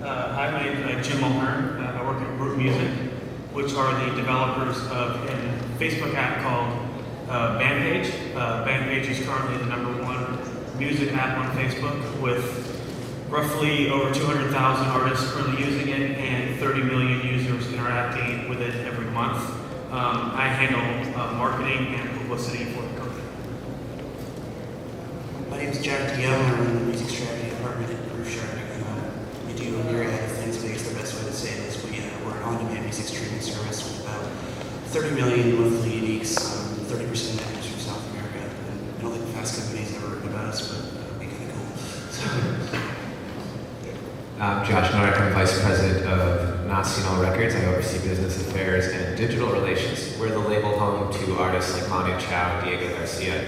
Hi, my name is Jim Mulhern. I work at Group Music, which are the developers of a Facebook app called Bandpage. Bandpage is currently the #1 music app on Facebook with roughly over 200,000 artists currently using it and 30 million users interacting with it every month. I handle marketing and publicity for the company. My name is Jack DeYoung. I run the music strategy department at Groove. We do a myriad of things, but I guess the best way to say it is we're an on-demand music streaming service with about 30 million monthly uniques, 30% of that comes from South America. And I don't think Fast Company's ever written about us, but it'd be kind of cool. I'm Josh Norrick. I'm Vice President of Nacional Records. I oversee business affairs and digital relations. We're the label home to artists like Manu Chao, Diego Garcia,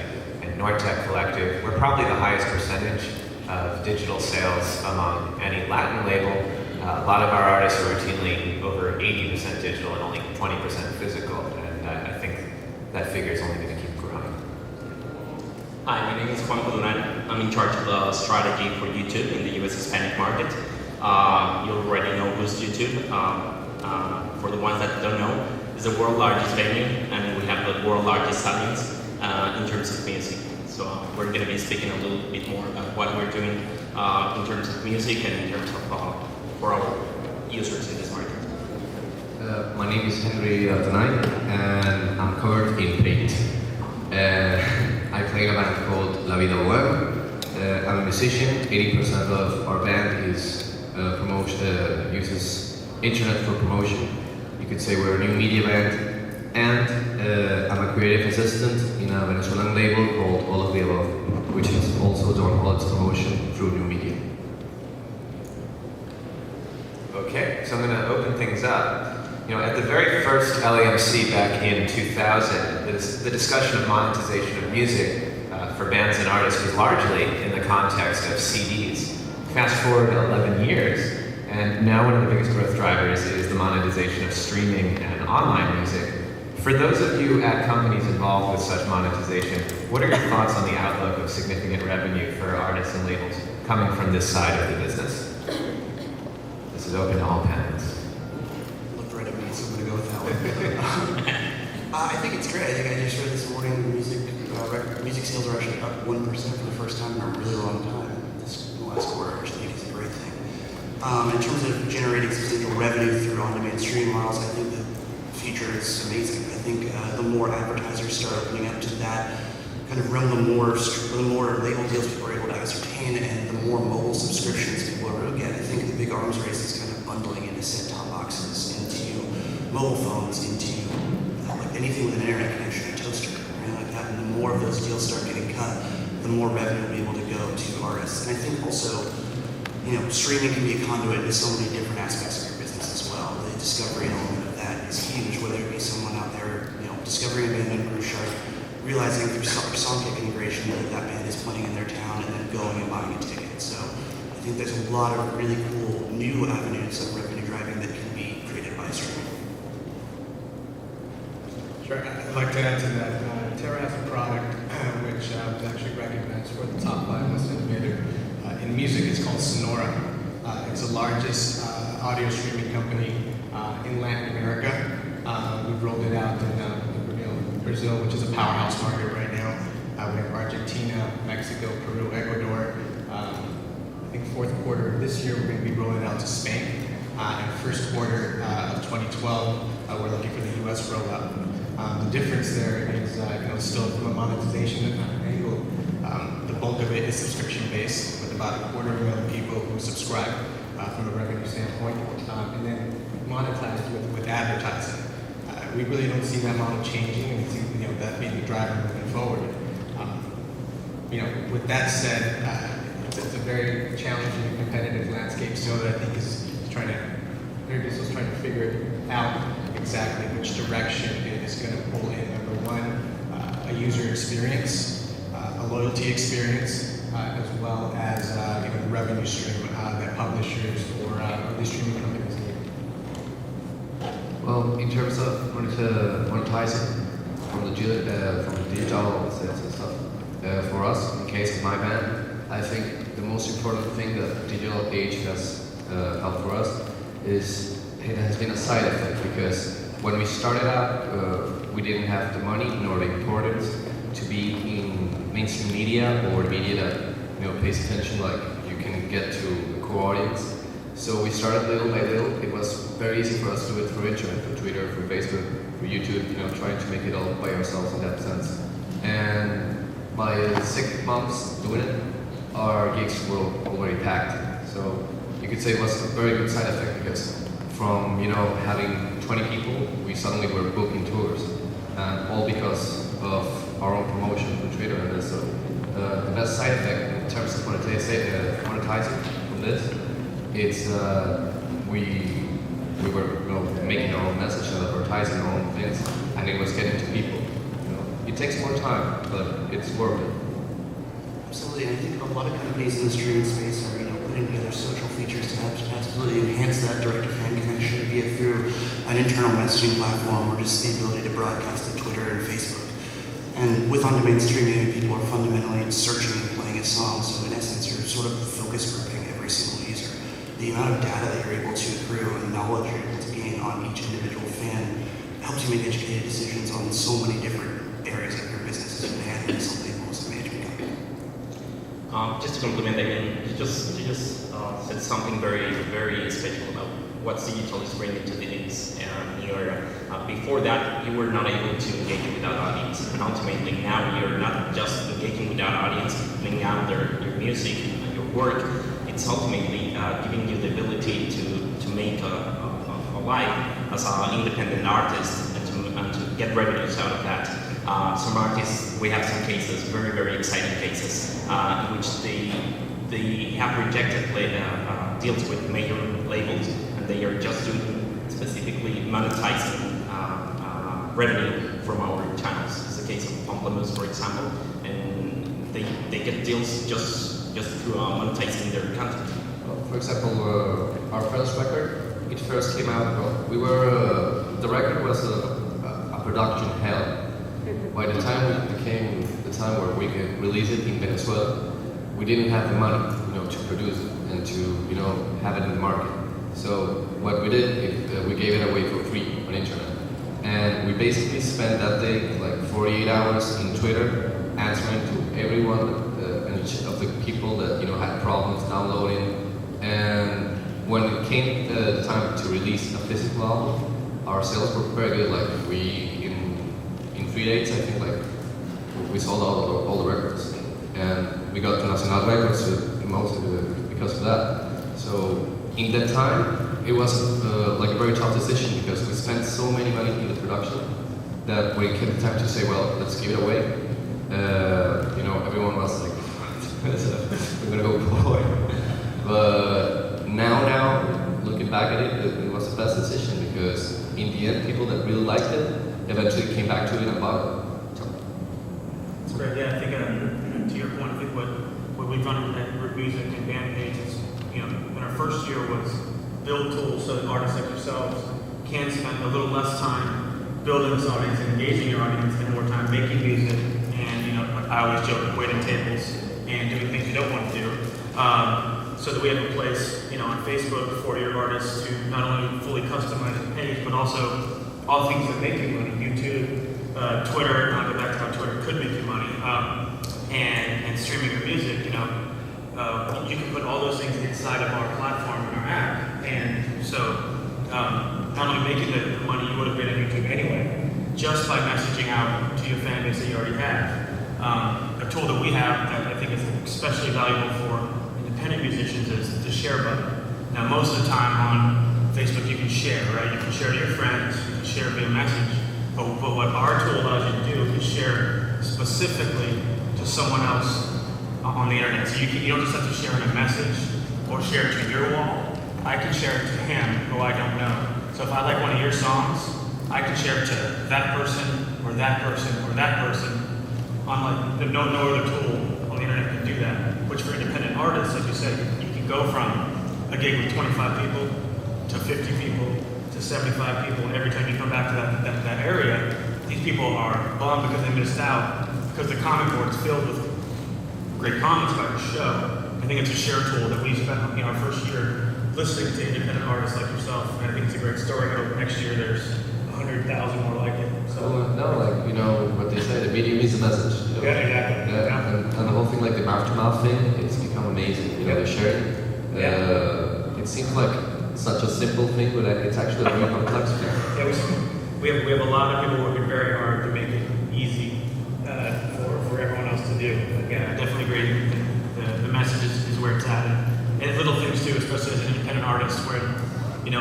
and Nortec Collective. We're probably the highest percentage of digital sales among any Latin label. A lot of our artists are routinely over 80% digital and only 20% physical, and I think that figure is only going to keep growing. Hi, my name is Juan Colunal. I'm in charge of the strategy for YouTube in the US Hispanic market. You already know who's YouTube. For the ones that don't know, it's the world's largest venue, and we have the world's largest audience in terms of music. So we're going to be speaking a little bit more about what we're doing in terms of music and in terms of for our users in this market. My name is Henry Tanay, and I'm covered in paint. I play in a band called La Vida Web. I'm a musician. 80% of our band is uses internet for promotion. You could say we're a new media band. And I'm a creative assistant in a Venezuelan label called All of the Above, which has also done all its promotion through new media. Okay, so I'm going to open things up. At the very first LAMC back in 2000, the discussion of monetization of music for bands and artists was largely in the context of CDs. Fast forward 11 years, and now one of the biggest growth drivers is the monetization of streaming and online music. For those of you at companies involved with such monetization, what are your thoughts on the outlook of significant revenue for artists and labels coming from this side of the business? This is open to all panels. Looked right at me, so I'm going to go with that one. I think it's great. I think I just read this morning music sales are actually up 1% for the first time in a really long time. This last quarter, which I think is a great thing. In terms of generating substantial revenue through on-demand streaming models, I think the future is amazing. I think the more advertisers start opening up to that kind of realm, the more label deals people are able to ascertain, and the more mobile subscriptions people are able to get. I think the big arms race is kind of bundling into set-top boxes, into mobile phones, into like anything with an internet connection, a toaster, anything like that. And the more of those deals start getting cut, the more revenue will be able to go to artists. And I think also, streaming can be a conduit into so many different aspects of your business as well. The discovery element of that is huge, whether it be someone out there, discovering a band on Groove, realizing through Songkick integration that that band is playing in their town, and then going and buying a ticket. So I think there's a lot of really cool new avenues of revenue driving that can be created by streaming. Sure, I'd like to add to that. Terra has a product which was actually recognized for the top 5 most innovative in music. It's called Sonora. It's the largest audio streaming company in Latin America. We've rolled it out in Brazil, which is a powerhouse market right now. We have Argentina, Mexico, Peru, Ecuador. I think fourth quarter of this year, we're going to be rolling it out to Spain. And first quarter of 2012, we're looking for the US rollout. The difference there is, still from a monetization angle, the bulk of it is subscription-based, with about 250,000 people who subscribe from a revenue standpoint, and then monetize with advertising. We really don't see that model changing, and we see that being the driver moving forward. With that said, it's a very challenging and competitive landscape. So that I think is trying to figure out exactly which direction it is going to pull in. Number one, a user experience, a loyalty experience, as well as the revenue stream that publishers or the streaming companies need. Well, in terms of monetizing from the digital sales and stuff, for us, in the case of my band, I think the most important thing that the digital age has helped for us is it has been a side effect because when we started out, we didn't have the money nor the importance to be in mainstream media or media that pays attention, like you can get to the core audience. So we started little by little. It was very easy for us to do it through internet, through Twitter, through Facebook, through YouTube, trying to make it all by ourselves in that sense. And by 6 months doing it, our gigs were already packed. So you could say it was a very good side effect because from having 20 people, we suddenly were booking tours, and all because of our own promotion through Twitter and this. So the best side effect in terms of monetizing from this, it's we were making our own message and advertising our own things, and it was getting to people. It takes more time, but it's worth it. Absolutely, and I think a lot of companies in the streaming space are putting together social features to absolutely enhance that direct-to-fan connection, be it through an internal messaging platform or just the ability to broadcast to Twitter and Facebook. And with on-demand streaming, people are fundamentally searching and playing a song, so in essence, you're sort of focus grouping every single user. The amount of data that you're able to accrue and knowledge you're able to gain on each individual fan helps you make educated decisions on so many different areas of your business as a band and as a label, as a management company. Just to complement again, you just said something very, very special about what digital is bringing to the new era. Before that, you were not able to engage with that audience, and ultimately now you're not just engaging with that audience, putting out their music, your work. It's ultimately giving you the ability to make a life as an independent artist and to get revenues out of that. Some artists, we have some cases, very, very exciting cases, in which they have rejected deals with major labels, and they are just doing specifically monetizing revenue from our channels. It's the case of Pomplamoose, for example, and they get deals just through monetizing their content. For example, our first record, it first came out, the record was a production hell. By the time it became the time where we could release it in Venezuela, we didn't have the money, to produce it and to, have it in the market. So what we did, we gave it away for free on internet. And we basically spent that day like 48 hours in Twitter answering to everyone and each of the people that had problems downloading. And when it came the time to release a physical album, our sales were very good. Like in 3 days, I think we sold all the records, and we got to Nacional Records because of that. So in that time, it was like a very tough decision because we spent so many money in the production that when it came time to say, well, let's give it away, everyone was like, we're gonna go boy. But now, looking back at it, it was the best decision because in the end, people that really liked it eventually came back to it and bought it. That's great. Yeah, I think to your point, I think what we've done at Root Music and Bandpage is, in our first year was build tools so that artists like yourselves can spend a little less time building this audience and engaging your audience and more time making music and, I always joke, waiting tables and doing things you don't want to do. So that we have a place, on Facebook for your artists to not only fully customize the page, but also all things that make you money, YouTube, Twitter, I'll go back to how Twitter could make you money, and streaming your music, you can put all those things inside of our platform and our app, and so not only making the money you would have made on YouTube anyway, just by messaging out to your fan base that you already have. A tool that we have that I think is especially valuable for independent musicians is the share button. Now, most of the time on Facebook, you can share, right? You can share to your friends, you can share via message. But what our tool allows you to do is share specifically to someone else on the internet. So you don't just have to share in a message or share it to your wall. I can share it to him who I don't know. So if I like one of your songs, I can share it to that person or that person or that person. Unlike no other tool on the internet can do that. Which for independent artists, like you said, you can go from a gig with 25 people to 50 people to 75 people, and every time you come back to that area, these people are bummed because they missed out because the comment board is filled with great comments about your show. I think it's a share tool that we spent our first year listening to independent artists like yourself. And I think it's a great story. I hope next year there's 100,000 more like it. So No, like, you know, what they say, the medium is the message. You know? yeah, exactly. Yeah, and the whole thing, like the mouth-to-mouth thing, it's become amazing. You know, the sharing. It seems like such a simple thing, but it's actually a very complex thing. Yeah, we have a lot of people working very hard to make it easy for everyone else to do. Again, I definitely agree. The message is where it's at, and little things too, especially as an independent artist, where I don't know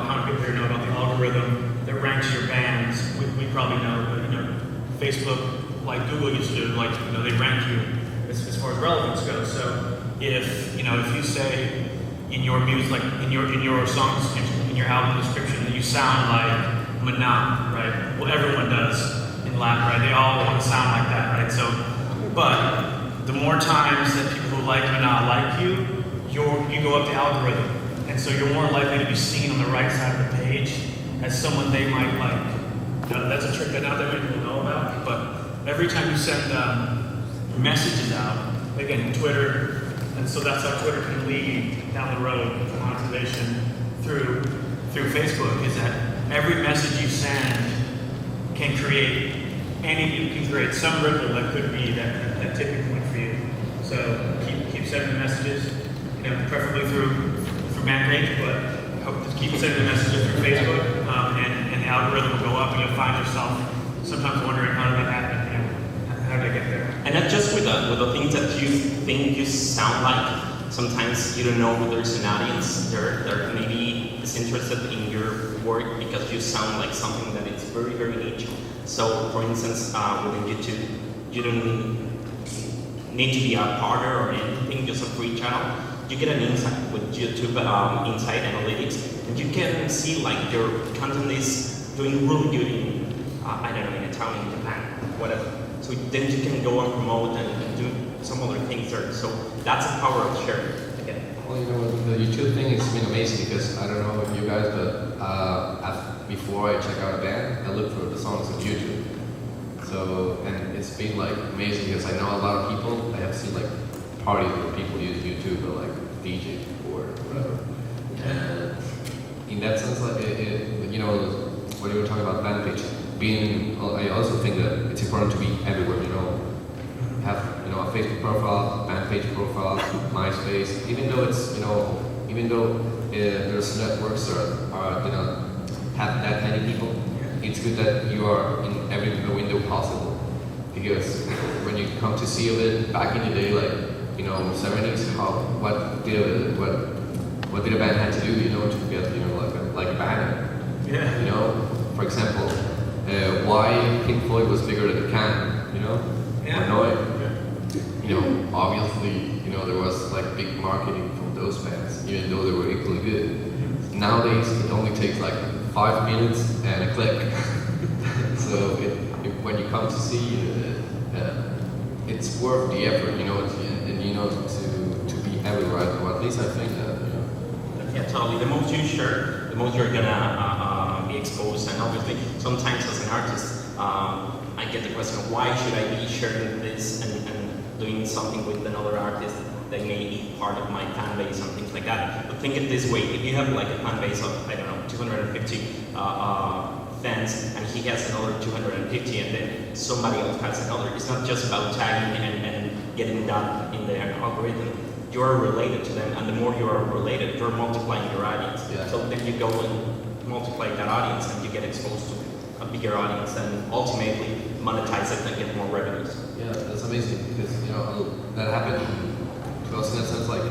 how many people here know about the algorithm that ranks your bands. We probably know, but Facebook, like Google used to do, like they rank you as far as relevance goes. So if you say in your music, like in your songs, in your album description, that you sound like Mana, right? Well, everyone does in Latin, right? They all want to sound like that, right? So, but the more times that people who like Mana like you go up the algorithm, and so you're more likely to be seen on the right side of the page as someone they might like. That's a trick that not that many people know about, but every time you send messages out, again, Twitter, and so that's how Twitter can lead down the road to monetization through Facebook, is that every message you send can create some ripple that could be that tipping point for you. So keep sending the messages, preferably through Bandpage, but hope to keep sending the messages through Facebook, and the algorithm will go up, and you'll find yourself sometimes wondering how did that happen, how did I get there? And not just with the things that you think you sound like. Sometimes you don't know there's an audience that maybe is interested in your work because you sound like something that is very, very niche. So, for instance, within YouTube, you don't need to be a partner or anything, just a free channel. You get an insight with YouTube Insight Analytics, and you can see like your content is doing really good in, I don't know, in Italy, in Japan, whatever. So then you can go and promote and do some other things there. So that's the power of sharing. Again. Well, the YouTube thing has been amazing because I don't know if you guys, but before I check out a band, I look for the songs on YouTube. So, and it's been like amazing because I know a lot of people. I have seen like parties where people use YouTube or like DJ or whatever. And in that sense, like when you were talking about Bandpage, I also think that it's important to be everywhere. Have a Facebook profile, Bandpage profile, MySpace. Even though there's networks that are have that many people, it's good that you are in every window possible. Because when you come to see of it back in the day, like 70s, what did a band have to do, to get like a banner? Yeah. For example, why Pink Floyd was bigger than Can, Yeah. or Noise. Obviously, there was like big marketing from those bands, even though they were equally good. Nowadays, it only takes like 5 minutes and a click. So when you come to see, it's worth the effort, to be everywhere. Or at least I think that, Yeah, totally. The most you share, the most you're gonna be exposed. And obviously, sometimes as an artist, I get the question, why should I be sharing this and doing something with another artist that may be part of my fan base and things like that. But think it this way, if you have like a fan base of, 250 fans, and he has another 250, and then somebody else has another, it's not just about tagging and getting that in the algorithm. You are related to them, and the more you are related, you're multiplying your audience. Yeah. So then you go and multiply that audience, and you get exposed to a bigger audience, and ultimately monetize it and get more revenues. Yeah, that's amazing because that happened to us in a sense. Like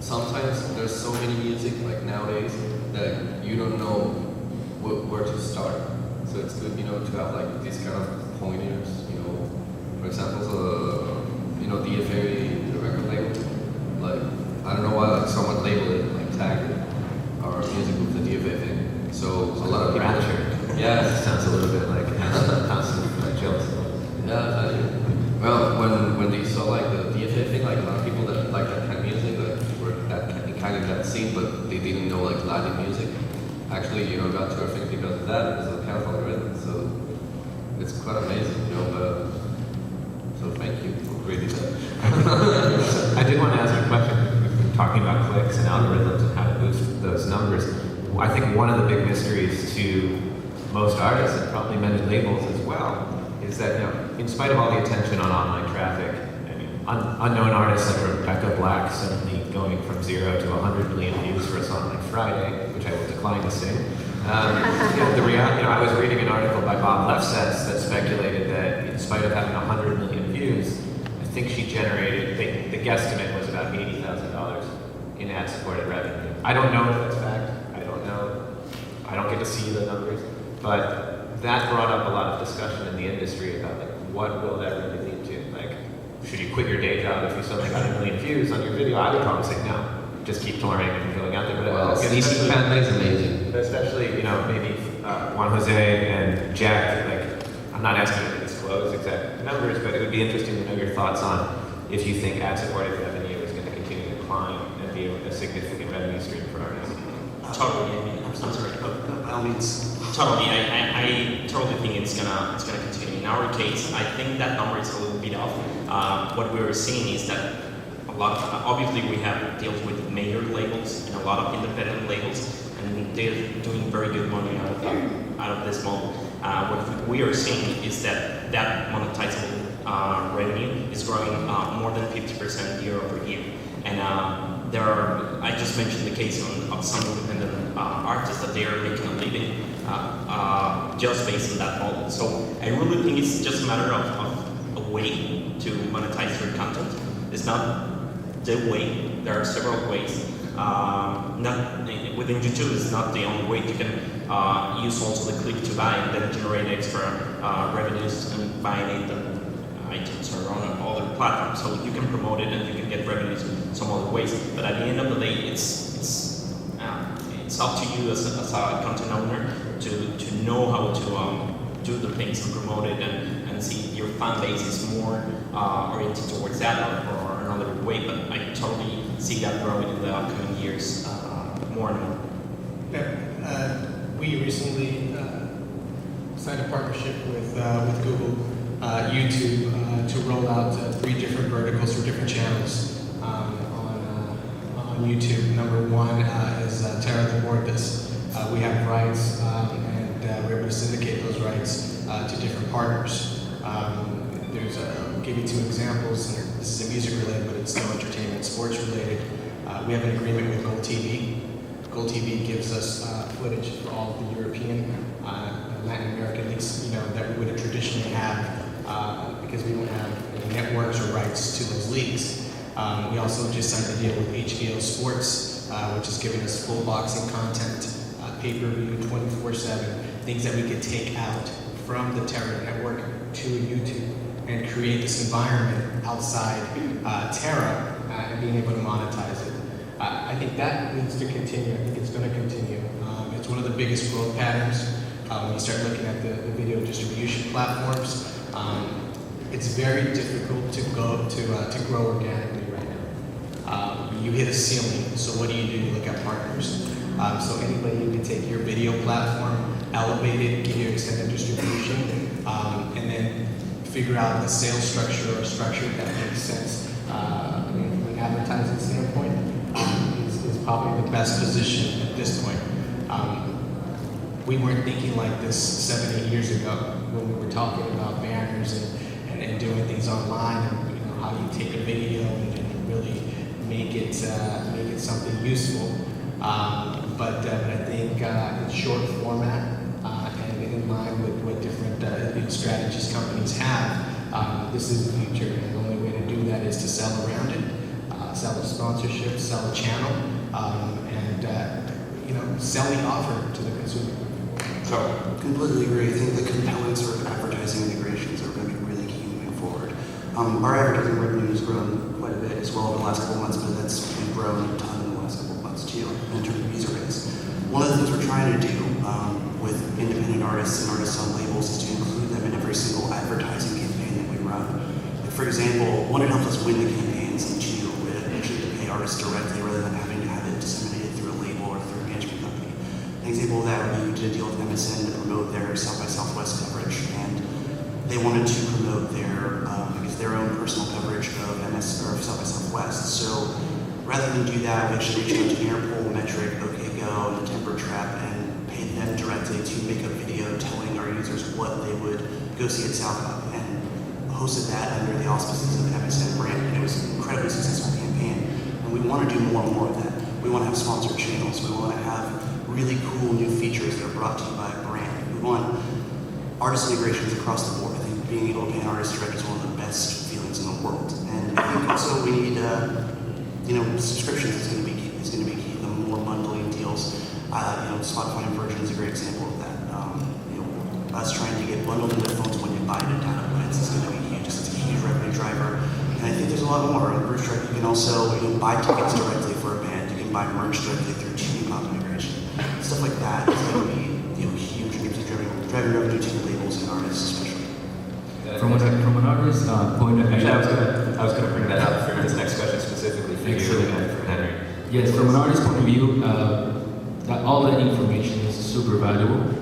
sometimes there's so many music like nowadays that you don't know where to start. So it's good, to have like these kind of pointers. For example, DFA, the record label. Like I don't know why like someone labeled it like tagged our music with the DFA thing. So a lot of people. Yeah, It sounds a little bit like constant jokes. Yeah, well, when they saw like the DFA thing, like a lot of people that like that kind of music, like were kind of that scene, but they didn't know like Latin music. Actually, got to our thing because of that. It's a kind of algorithm, so it's quite amazing, But so thank you for creating that. I did want to ask a question. We've been talking about clicks and algorithms and how to boost those numbers. I think one of the big mysteries to most artists, and probably many labels as well, is that in spite of all the attention on online traffic, unknown artists like Rebecca Black suddenly going from 0 to 100 million views for a song like Friday, which I will decline to sing. The reality, I was reading an article by Bob Lefsetz that speculated that in spite of having 100 million views, I think she generated, the guesstimate was about $80,000 in ad-supported revenue. I don't know if that's fact. I don't know. I don't get to see the numbers. But that brought up a lot of discussion in the industry about what will that really lead to? Should you quit your day job if you suddenly got 1 million views on your video? I would probably say no. Just keep touring and going out there. But Well, CC Panda is amazing. especially, maybe Juan Jose and Jack, I'm not asking you to disclose exact numbers, but it would be interesting to know your thoughts on if you think ad-supported revenue is going to continue to climb and be a significant revenue stream for artists. Totally. I mean, I'm sorry. By all means. Totally. I totally think it's gonna continue. In our case, I think that number is a little bit off. What we're seeing is that obviously we have deals with major labels and a lot of independent labels, and they're doing very good money out of this model. What we are seeing is that monetizable revenue is growing more than 50% year over year. And I just mentioned the case of some independent artists that they are making a living just based on that model. So I really think it's just a matter of a way to monetize your content. It's not the way. There are several ways. Within YouTube, it's not the only way. You can use also the click to buy and then generate extra revenues and buying it on iTunes or on other platforms. So you can promote it and you can get revenues in some other ways. But at the end of the day, it's up to you as a content owner to know how to do the things and promote it and see your fan base is more oriented towards that or another way. But I totally see that growing in the upcoming years more and more. Yeah, we recently signed a partnership with Google, YouTube, to roll out 3 different verticals for different channels on YouTube. Number one is Terra the Bordas. We have rights, and we're able to syndicate those rights to different partners. I'll give you 2 examples. This is music related, but it's still entertainment, sports related. We have an agreement with Gold TV. Gold TV gives us footage for all of the European, Latin American leagues, that we would traditionally have because we don't have any networks or rights to those leagues. We also just signed a deal with HBO Sports, which is giving us full boxing content, pay-per-view, 24/7, things that we could take out from the Terra network to YouTube and create this environment outside Terra and being able to monetize it. I think that needs to continue. I think it's going to continue. It's one of the biggest growth patterns when you start looking at the video distribution platforms. It's very difficult to grow organically right now. You hit a ceiling. So what do? You look at partners. So anybody who can take your video platform, elevate it, give you extended distribution, and then figure out a sales structure or a structure that makes sense from an advertising standpoint is probably the best position at this point. We weren't thinking like this 7, 8 years ago when we were talking about banners and doing things online and how you take a video and really make it something useful. But I think in short format and in line with what different strategies companies have, this is the future. And the only way to do that is to sell around it, sell a sponsorship, sell a channel, and sell the offer to the consumer. So, completely agree. I think the compelling sort of advertising integrations are going to be really key moving forward. Our advertising revenue has grown quite a bit as well over the last couple months, but we've grown a ton in the last couple months too, in terms of user base. One of the things we're trying to do with independent artists and artists on labels is to include them in every single advertising campaign that we run. Like for example, one, it helps us win the campaigns, and 2, we actually pay artists directly rather than having to have it disseminated through a label or through a management company. An example of that would be we did a deal with MSN to promote their South by Southwest coverage, and they wanted to promote their own personal coverage of South by Southwest. So rather than do that, we actually reached out to Interpol, Metric, OKGo, and the Temper Trap, and paid them directly to make a video telling our users what they would go see at South Hub, and hosted that under the auspices of the MSN brand. And it was an incredibly successful campaign. And we want to do more and more of that. We want to have sponsored channels. We want to have really cool new features that are brought to you by a brand. We want artist integrations across the board. I think being able to pay an artist direct is one of the best feelings in the world. And I think also we need, subscriptions is going to be key. The more bundling deals. Spotify Inversion is a great example of that. Us trying to get bundled into phones when you buy it at down events is going to be huge. It's a huge revenue driver. And I think there's a lot more. On Roof Strike, you can also buy tickets directly for a band. You can buy merch directly through Tuning Pop integration. Stuff like that is going to be huge in terms of driving revenue to the labels and artists especially. From an artist point of view, Actually, I was going to bring that up for this next question specifically for you and for Henry. yes, from an artist point of view, that all that information is super valuable.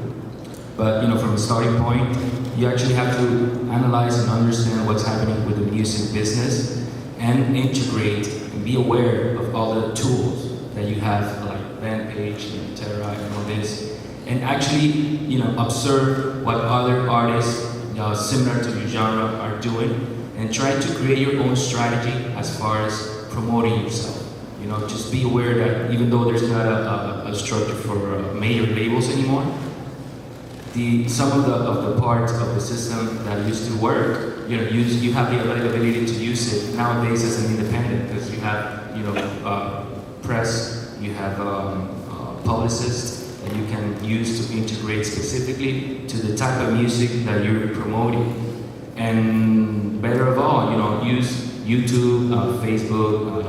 But from a starting point, you actually have to analyze and understand what's happening with the music business and integrate and be aware of all the tools that you have, like Bandpage and Terra and all this, and actually observe what other artists similar to your genre are doing, and try to create your own strategy as far as promoting yourself. Just be aware that even though there's not a structure for major labels anymore, some of the parts of the system that used to work, you have the ability to use it nowadays as an independent, because you have press, you have publicists that you can use to integrate specifically to the type of music that you're promoting. And better of all, use YouTube, Facebook,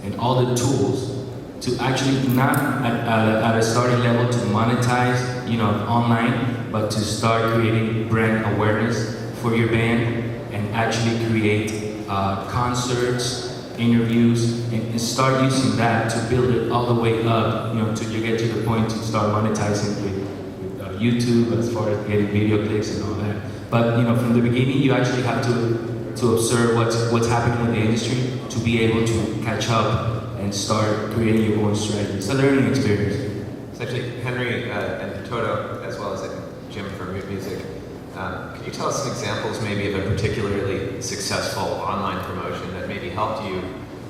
and all the tools to actually not at a starting level to monetize, online, but to start creating brand awareness for your band and actually create concerts, interviews, and start using that to build it all the way up, till you get to the point to start monetizing with YouTube as far as getting video clicks and all that. But from the beginning, you actually have to observe what's happening in the industry to be able to catch up and start creating your own strategy. It's a learning experience. So actually, Henry and Toto, as well as Jim from Root Music, could you tell us some examples maybe of a particularly successful online promotion that maybe helped you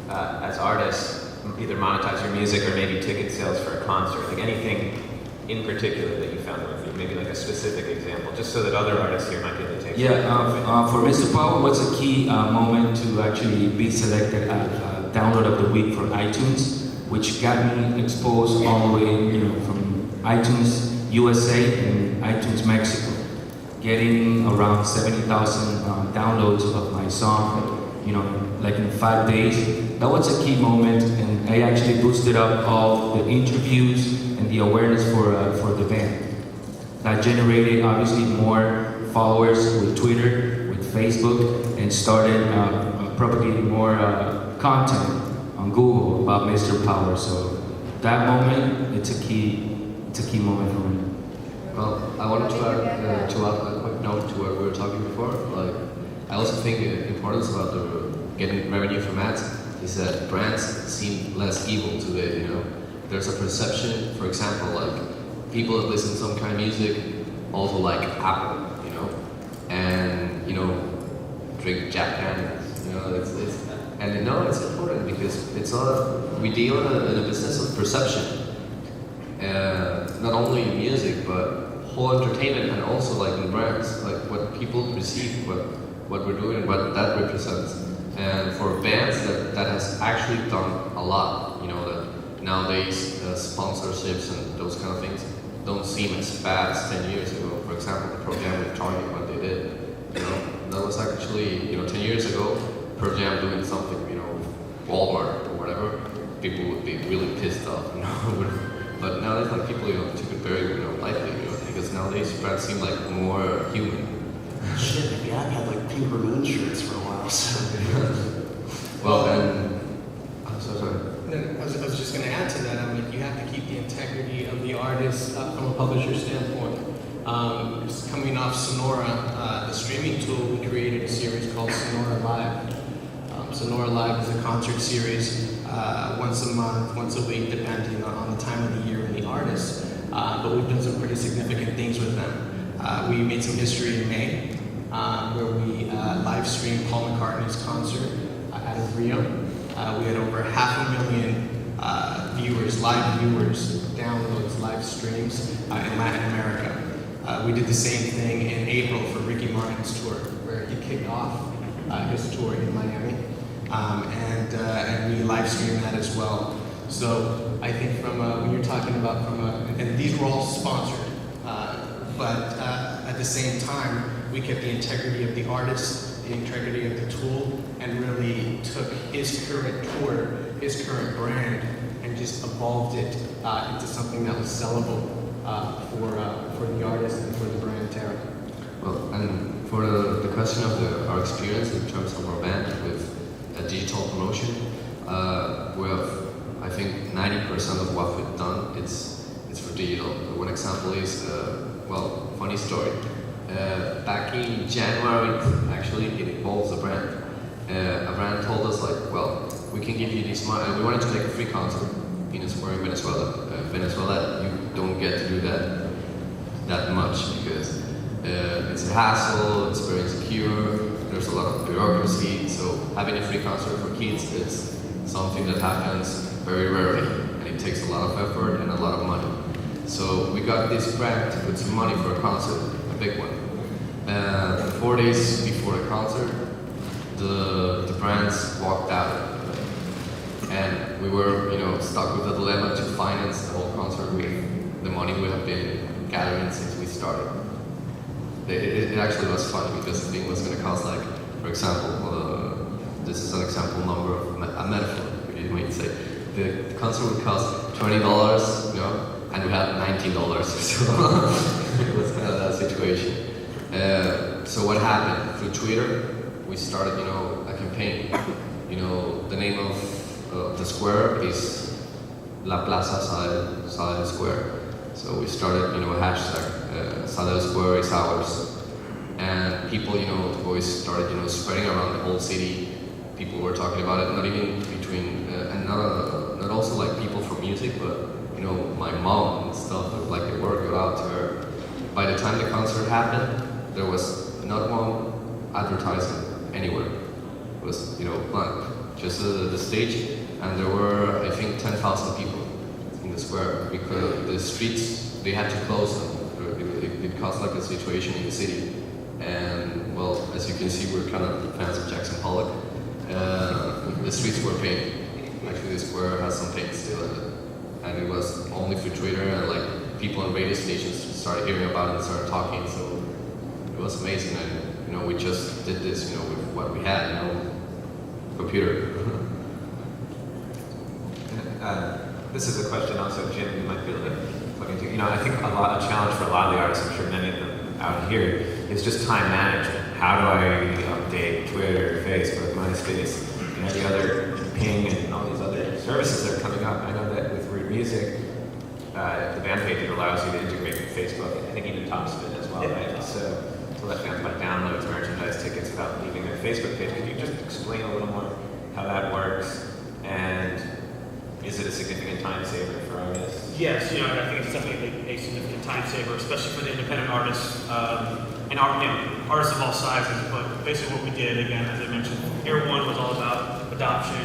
as artists either monetize your music or maybe ticket sales for a concert? Like anything in particular that you found with you, maybe like a specific example, just so that other artists here might be able to take for Mr. Power, what's a key moment to actually be selected at Download of the Week for iTunes, which got me exposed all the way, from iTunes USA and iTunes Mexico, getting around 70,000 downloads of my song, like in 5 days. That was a key moment, and I actually boosted up all the interviews and the awareness for the band. That generated obviously more followers with Twitter, with Facebook, and started propagating more content on Google about Mr. Power. So that moment, it's a key moment for me. Well, I wanted to add a quick note to what we were talking before. Like, I also think the importance about getting revenue from ads is that brands seem less evil today. There's a perception, for example, like people that listen to some kind of music also like Apple, and drink Jack Daniels. It's important because we deal in a business of perception. Not only in music, but whole entertainment, and also like in brands, like what people perceive, what we're doing, what that represents. And for bands, that has actually done a lot. That nowadays sponsorships and those kind of things don't seem as bad as 10 years ago. For example, the Pearl Jam with Target, what they did, that was actually 10 years ago. Pearl Jam doing something, Walmart or whatever, people would be really pissed off, But nowadays, like people, took it very, lightly, because nowadays brands seem like more human. Shit, maybe I've had like Pink Ramoon shirts for a while, so. Well, then, I'm so sorry. I was just going to add to that. You have to keep the integrity of the artist from a publisher standpoint. Just coming off Sonora, the streaming tool, we created a series called Sonora Live. Sonora Live is a concert series once a month, once a week, depending on the time of the year and the artist. But we've done some pretty significant things with them. We made some history in May, where we live streamed Paul McCartney's concert out of Rio. We had over 500,000 viewers, live viewers, downloads, live streams in Latin America. We did the same thing in April for Ricky Martin's tour, where he kicked off his tour in Miami, and we live streamed that as well. So I think from when you're talking about and these were all sponsored, but at the same time, we kept the integrity of the artist, the integrity of the tool, and really took his current tour, his current brand, and just evolved it into something that was sellable for the artist and for the brand Terra. Well, and for the question of our experience in terms of our band with digital promotion, we have, I think, 90% of what we've done it's for digital. One example is, well, funny story. Back in January, actually, it involves a brand. A brand told us, like, well, we can give you this money. We wanted to make a free concert in a square in Venezuela. Venezuela, you don't get to do that much because it's a hassle, it's very insecure, there's a lot of bureaucracy. So having a free concert for kids is something that happens very rarely, and it takes a lot of effort and a lot of money. So we got this grant to put some money for a concert, a big one. 4 days before the concert, the brands walked out, and we were, stuck with the dilemma to finance the whole concert with the money we have been gathering since we started. It actually was funny because the thing was going to cost, like, for example, this is an example number of a metaphor, you might say. The concert would cost $20, and we had $19, so it was kind of that situation. So what happened? Through Twitter, we started, a campaign. The name of the square is La Plaza Sadel Square. So we started, a hashtag, Sadel Square is ours. And people, the voice started, spreading around the whole city. People were talking about it, not even between, and not also like people from music, but my mom and stuff, like the word got out to her. By the time the concert happened, there was not one advertisement anywhere. It was, blank, just the stage, and there were, I think, 10,000 people in the square because the streets, they had to close them. It caused like a situation in the city. And well, as you can see, we're kind of fans of Jackson Pollock. The streets were painted. Actually, the square has some paint still in it. And it was only through Twitter, and like people on radio stations started hearing about it and started talking. So it was amazing, and we just did this, with what we had, computer. This is a question also, Jim, you might be able to plug into. I think a challenge for a lot of the artists, I'm sure many of them out here, is just time management. How do I update Twitter, Facebook, MySpace, and any other Ping and all these other services that are coming up? I know that with Root Music, the band page, it allows you to integrate with Facebook, and I think even Topspin as well, right? So to let fans buy downloads, merchandise, tickets without leaving their Facebook page. Could you just explain a little more how that works? And is it a significant time saver for artists? Yes, I think it's definitely a significant time saver, especially for the independent artists and artists of all sizes. But basically, what we did, again, as I mentioned, year one was all about adoption,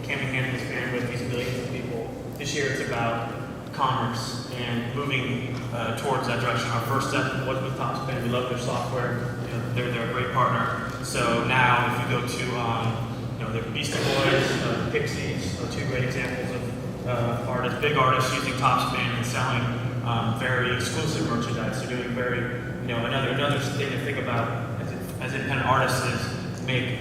camping hand in this band with these millions of people. This year, it's about commerce and moving towards that direction. Our first step was with Topspin. We love their software. They're a great partner. So now, if you go to the Beastie Boys, Pixies are two great examples of artists, big artists using Topspin and selling very exclusive merchandise. They're doing very, another thing to think about as independent artists is make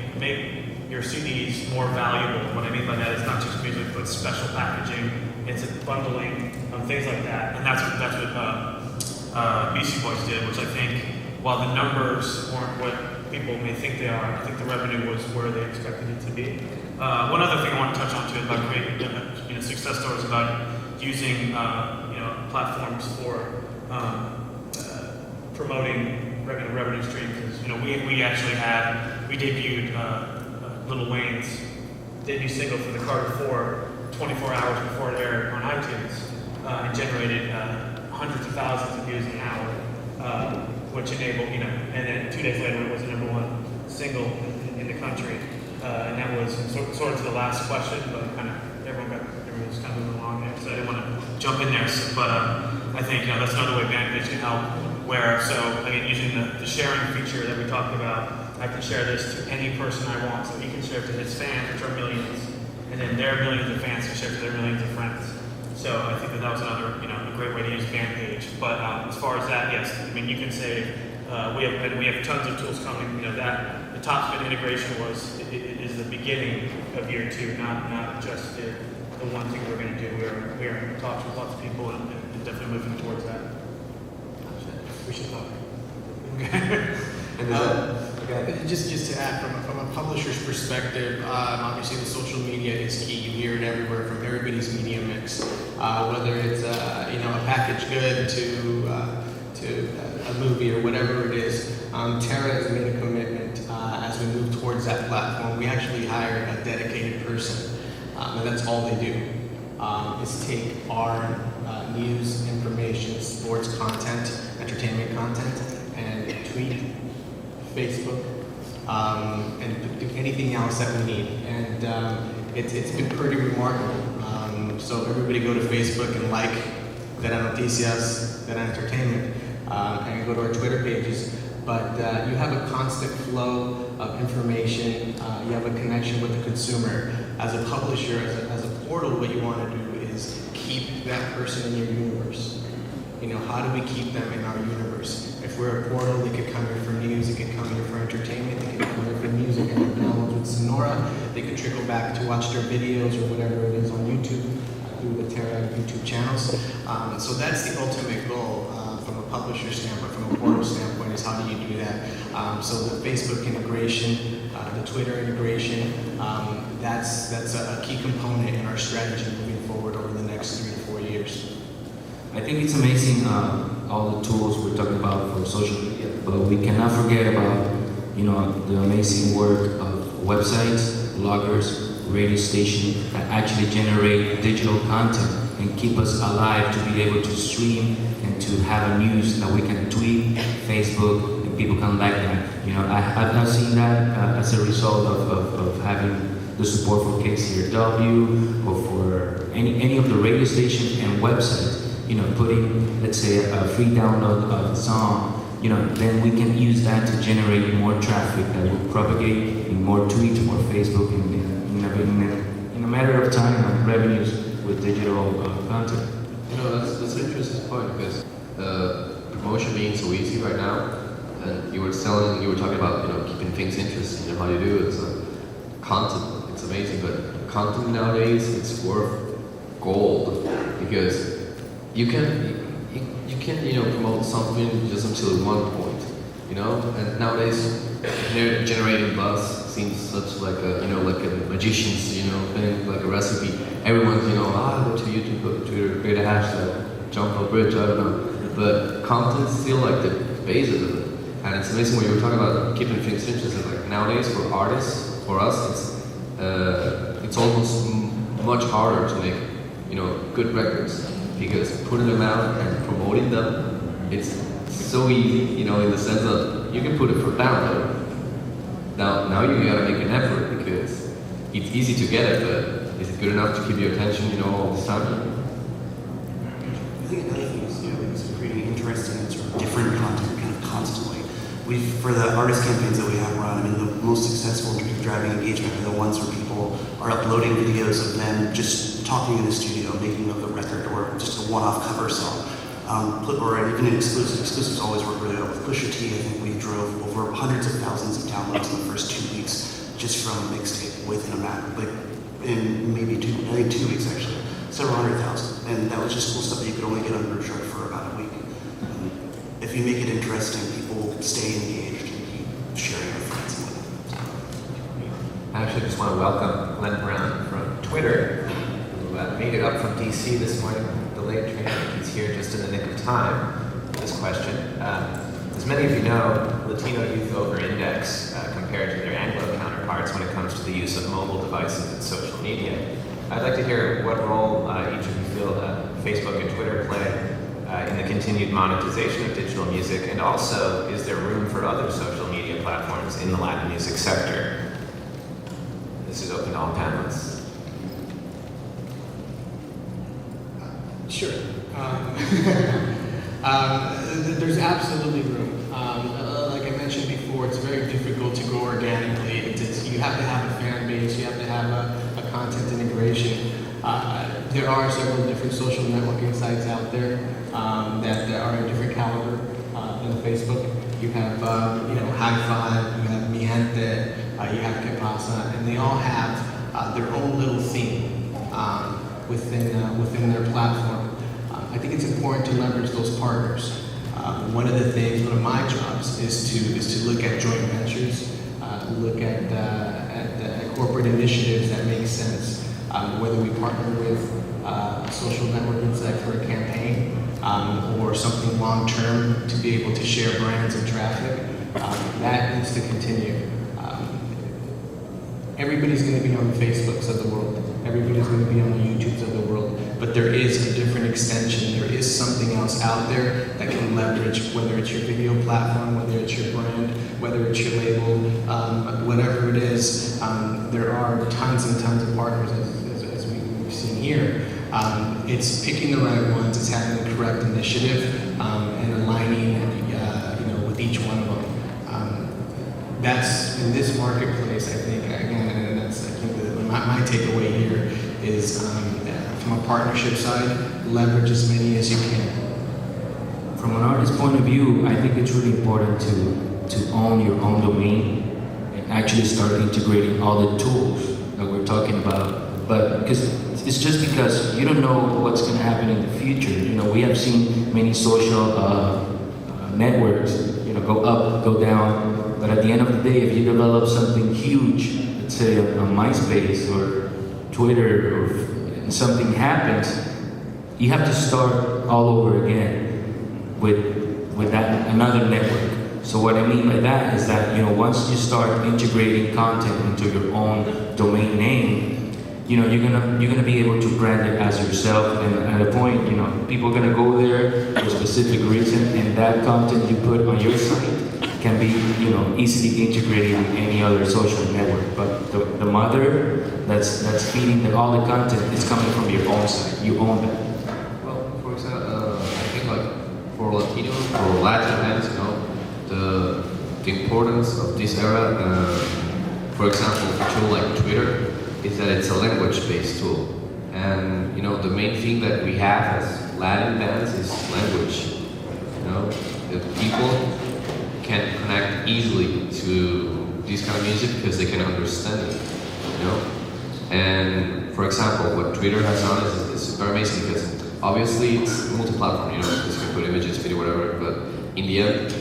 your CDs more valuable. What I mean by that is not just music, but special packaging, it's bundling, things like that. And that's what Beastie Boys did, which I think, while the numbers weren't what people may think they are, I think the revenue was where they expected it to be. One other thing I want to touch on too about creating success stories about using platforms for promoting revenue streams. We actually we debuted Lil Wayne's debut single for the Carter 4 24 hours before it aired on iTunes and generated hundreds of thousands of views an hour, which enabled, and then 2 days later it was the #1 single in the country. And that was sort of to the last question, but everyone was kind of moving along there, so I didn't want to jump in there. But I think that's another way Bandpage can help. Where again, using the sharing feature that we talked about, I can share this to any person I want. So he can share it to his fans, which are millions, and then their millions of fans can share it to their millions of friends. So I think that was another a great way to use Bandpage. But as far as that, yes, I mean you can say we have tons of tools coming. That the Top Spin integration is the beginning of year 2, not just the one thing we're going to do. We're in talks with lots of people and definitely moving towards that. We should talk. And just to add, from a publisher's perspective, obviously the social media is key. You hear it everywhere from everybody's media mix, whether it's a packaged good to a movie or whatever it is. Tara has made a commitment as we move towards that platform. We actually hired a dedicated person, and that's all they do. Is take our news, information, sports content, entertainment content, and tweet, Facebook, and do anything else that we need. And it's been pretty remarkable. So everybody go to Facebook and like Vera Noticias, Vera Entertainment, and go to our Twitter pages. But you have a constant flow of information. You have a connection with the consumer. As a publisher, as a portal, what you want to do is keep that person in your universe. How do we keep them in our universe? If we're a portal, they could come here for news, they could come here for entertainment, they could come here for music and downloads with Sonora. They could trickle back to watch their videos or whatever it is on YouTube through the Terra YouTube channels. So that's the ultimate goal from a publisher standpoint, from a portal standpoint, is how do you do that? So the Facebook integration, the Twitter integration, that's a key component in our strategy moving forward over the next 3 to 4 years. I think it's amazing all the tools we're talking about for social media, but we cannot forget about the amazing work of websites, bloggers, radio stations that actually generate digital content and keep us alive to be able to stream and to have a news that we can tweet, Facebook, and people can like that. I've not seen that as a result of having the support for KCRW or for any of the radio stations and websites. Putting, let's say, a free download of a song, then we can use that to generate more traffic that will propagate in more tweets, more Facebook, and in a matter of time, revenues with digital content. That's an interesting point because promotion being so easy right now, and you were talking about keeping things interesting and how you do it. So content, it's amazing, but content nowadays it's worth gold because you can promote something just until one point, and nowadays generating buzz seems such like a magician's thing, like a recipe. Everyone's go to YouTube, go to Twitter, create a hashtag, jump a bridge, I don't know, but content's still like the basis of it, and it's amazing when you were talking about keeping things interesting. Like nowadays for artists, for us, it's almost much harder to make good records. Because putting them out and promoting them, it's so easy, in the sense that you can put it for download. Now you gotta make an effort because it's easy to get it, but is it good enough to keep your attention, all this time? I think another thing is creating interesting and sort of different content kind of constantly. For the artist campaigns that we have run, the most successful in terms of driving engagement are the ones where people are uploading videos of them just talking in the studio, making of the record, or just a one-off cover song. Or even an exclusives always work really well. With Pusha T, I think we drove over hundreds of thousands of downloads in the first 2 weeks just from a mixtape within a matter, in maybe 2 weeks actually, several hundred thousand. And that was just cool stuff that you could only get on Groove Chart for about a week. If you make it interesting, people stay engaged and keep sharing with friends and whatnot. I actually just want to welcome Glenn Brown from Twitter, who made it up from DC this morning, the late train. He's here just in the nick of time for this question. As many of you know, Latino youth over-index compared to their Anglo counterparts parts when it comes to the use of mobile devices and social media. I'd like to hear what role each of you feel Facebook and Twitter play in the continued monetization of digital music, and also, is there room for other social media platforms in the Latin music sector? This is open to all panelists. Sure. There's absolutely room. Like I mentioned before, it's very difficult to go organically. You have to have a fan base, you have to have a content integration. There are several different social networking sites out there that are a different caliber than Facebook. You have, Hi-Fi, you have Miente, you have Que Pasa, and they all have their own little theme within their platform. I think it's important to leverage those partners. One of my jobs is to look at joint ventures, look at corporate initiatives that make sense. Whether we partner with a social networking site for a campaign or something long term to be able to share brands and traffic, that needs to continue. Everybody's going to be on the Facebooks of the world. Everybody's going to be on the YouTubes of the world. But there is a different extension. There is something else out there that can leverage, whether it's your video platform, whether it's your brand, whether it's your label, whatever it is. There are tons and tons of partners, as we've seen here. It's picking the right ones. It's having the correct initiative and aligning, with each one of them. That's in this marketplace. I think again, and that's my takeaway here is from a partnership side, leverage as many as you can. From an artist's point of view, I think it's really important to own your own domain and actually start integrating all the tools that we're talking about. But because it's just because you don't know what's going to happen in the future. We have seen many social networks, go up, go down. But at the end of the day, if you develop something huge, let's say on MySpace or Twitter, or something happens, you have to start all over again with that another network. So what I mean by that is that once you start integrating content into your own domain name, you're gonna be able to brand it as yourself, and at a point, people are gonna go there for a specific reason, and that content you put on your site can be, easily integrated in any other social network. But the mother that's feeding all the content is coming from your own site. You own that. Well, for example, I think like for Latinos or Latin bands, the importance of this era, for example, a tool like Twitter, is that it's a language-based tool. And the main thing that we have as Latin bands is language. The people can connect easily to this kind of music because they can understand it. And for example, what Twitter has done is very amazing because obviously it's multi-platform, because you can put images, video, whatever, but in the end,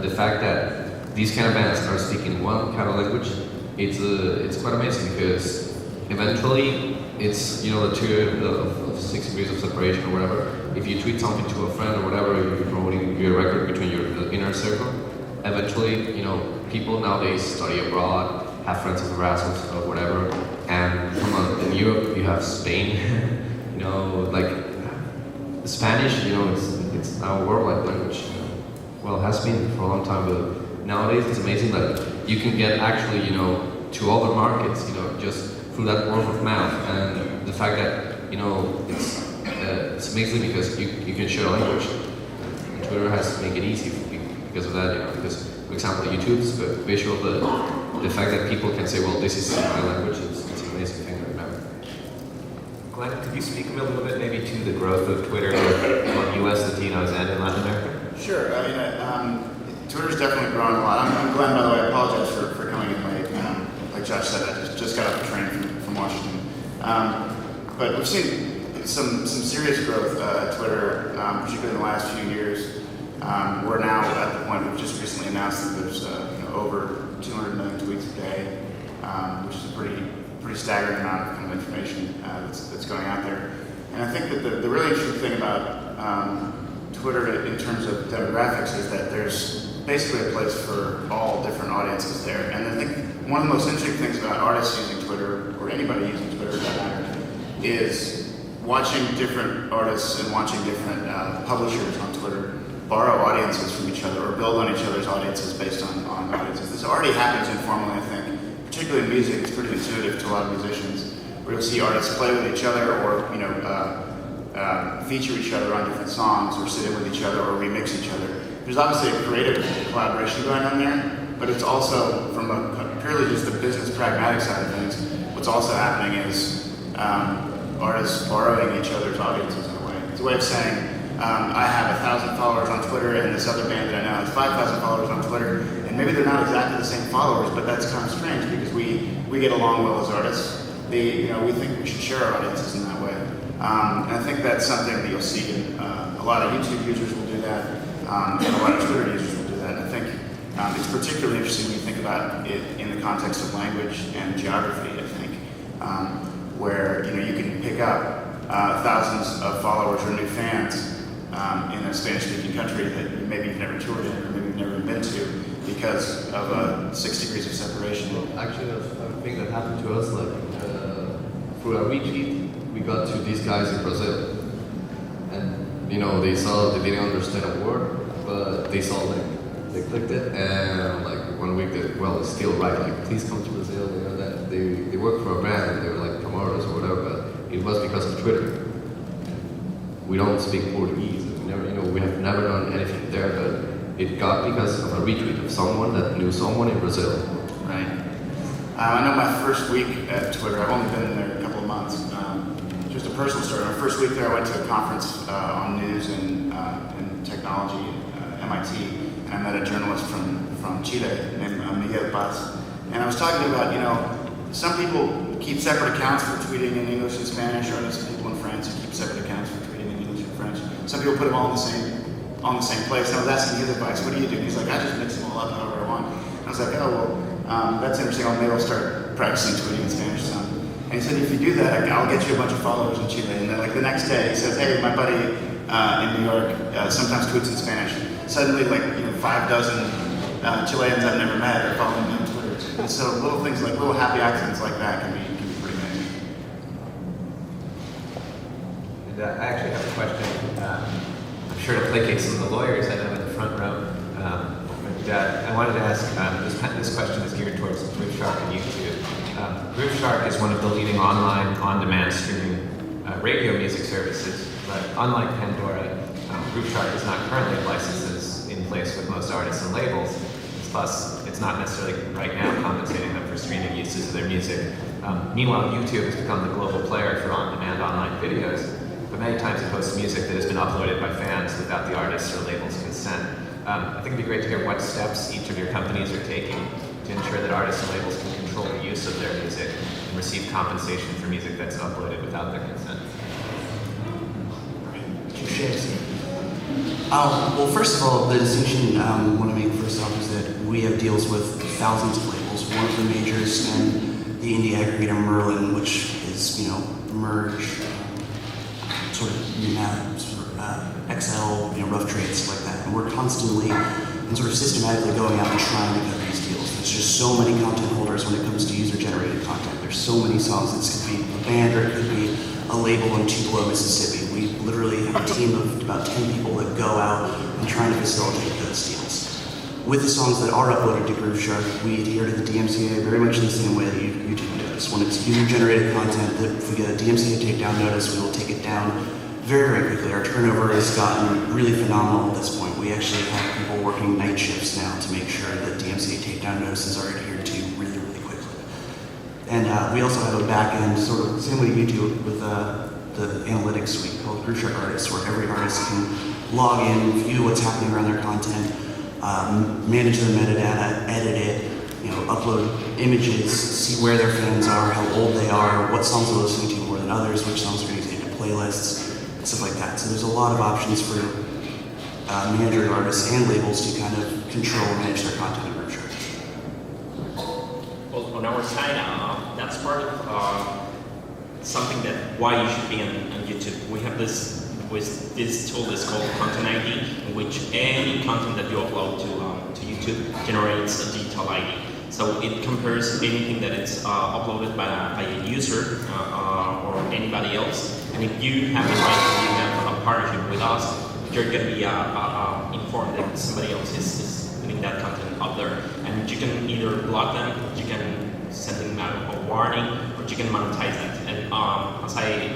the fact that these kind of bands are speaking one kind of language, it's quite amazing because eventually it's, the two of 6 degrees of separation or whatever. If you tweet something to a friend or whatever, you're promoting your record between your inner circle. Eventually, people nowadays study abroad, have friends of Erasmus or whatever, and in Europe you have Spain, like Spanish, it's now a worldwide language. Well, it has been for a long time, but nowadays it's amazing that you can get actually, to other markets, just through that word of mouth, and the fact that, it's amazing because you can share language. And Twitter has to make it easy because of that, because, for example, YouTube's visual, the fact that people can say, well, this is my language, it's an amazing thing right now. Glenn, could you speak a little bit maybe to the growth of Twitter among U.S. Latinos and in Latin America? Sure. Twitter's definitely grown a lot. I'm Glenn, by the way. I apologize for coming in late. Like Josh said, I just got off the train from Washington. But we've seen some serious growth at Twitter, particularly in the last few years. We're now at the point we've just recently announced that there's over 200 million tweets a day, which is a pretty staggering amount of kind of information that's going out there. And I think that the really interesting thing about Twitter in terms of demographics is that there's basically a place for all different audiences there. And I think one of the most interesting things about artists using Twitter, or anybody using Twitter for that matter, is watching different artists and watching different publishers on Twitter borrow audiences from each other or build on each other's audiences based on audiences. This already happens informally, I think. Particularly in music, it's pretty intuitive to a lot of musicians, where you'll see artists play with each other or feature each other on different songs or sit in with each other or remix each other. There's obviously a creative collaboration going on there, but it's also, from a purely just the business pragmatic side of things, what's also happening is artists borrowing each other's audiences in a way. It's a way of saying, I have 1,000 followers on Twitter and this other band that I know has 5,000 followers on Twitter, and maybe they're not exactly the same followers, but that's kind of strange because we get along well as artists. We think we should share our audiences in that way. And I think that's something that you'll see in a lot of YouTube users will do that, and a lot of Twitter users will do that. And I think it's particularly interesting when you think about it in the context of language and geography, I think, where you can pick up thousands of followers or new fans in a Spanish-speaking country that maybe you've never toured in or maybe you've never been to because of 6 degrees of separation. Well, actually, there's a thing that happened to us, like through a retweet, we got to these guys in Brazil, and they saw they didn't understand a word, but they saw they clicked it, and like 1 week, it's still right, like please come to Brazil. That they work for a brand, and they were like promoters or whatever, but it was because of Twitter. We don't speak Portuguese. We have never done anything there, but it got because of a retweet of someone that knew someone in Brazil. Right. I know my first week at Twitter, I've only been there a couple of months. Just a personal story. My first week there, I went to a conference on news and technology at MIT, and I met a journalist from Chile named Miguel Paz. And I was talking about, some people keep separate accounts for tweeting in English and Spanish, or some people in France who keep separate accounts for tweeting in English and French. Some people put them all on the same place. And I was asking the other guys, what do you do? And he's like, I just mix them all up however I want. And I was like, oh, well, that's interesting. Maybe I'll start practicing tweeting in Spanish some. And he said, if you do that, I'll get you a bunch of followers in Chile. And then the next day, he says, hey, my buddy in New York sometimes tweets in Spanish. Suddenly, 5 dozen Chileans I've never met are following me on Twitter. And so little happy accidents like that can be pretty amazing. And I actually have a question. I'm sure to placate some of the lawyers I know in the front row. But I wanted to ask, this question is geared towards Grooveshark and YouTube. Grooveshark is one of the leading online, on-demand streaming radio music services, but unlike Pandora, Grooveshark does not currently have licenses in place with most artists and labels. Plus, it's not necessarily right now compensating them for streaming uses of their music. Meanwhile, YouTube has become the global player for on-demand online videos, but many times it hosts music that has been uploaded by fans without the artist's or label's consent. I think it'd be great to hear what steps each of your companies are taking to ensure that artists and labels can control the use of their music and receive compensation for music that's uploaded without their consent. Well, first of all, the distinction I want to make first off is that we have deals with thousands of labels. One of the majors and the indie aggregator Merlin, which is, Merge, sort of XL, Rough Trade, stuff like that. And we're constantly and sort of systematically going out and trying to get these deals. There's just so many content holders when it comes to user-generated content. There's so many songs. This could be a band or it could be a label in Tupelo, Mississippi. We literally have a team of about 10 people that go out and trying to facilitate those deals. With the songs that are uploaded to Grooveshark, we adhere to the DMCA very much in the same way that YouTube does. When it's user-generated content, if we get a DMCA takedown notice, we will take it down very, very quickly. Our turnover has gotten really phenomenal at this point. We actually have people working night shifts now to make sure that DMCA takedown notices are adhered to really, really quickly. And we also have a back-end, sort of the same way you do with the analytics suite called Grooveshark Artists, where every artist can log in, view what's happening around their content, manage their metadata, edit it, upload images, see where their fans are, how old they are, what songs they're listening to more than others, which songs are getting into playlists, stuff like that. So there's a lot of options for managing artists and labels to kind of control and manage their content in Grooveshark. Well, on our side, that's part of something that why you should be on YouTube. We have this tool that's called Content ID, in which any content that you upload to YouTube generates a digital ID. So it compares anything that is uploaded by a user or anybody else. And if you have the right to do that partnership with us, you're going to be informed that somebody else is putting that content up there. And you can either block them, you can send them out a warning, or you can monetize that. And as I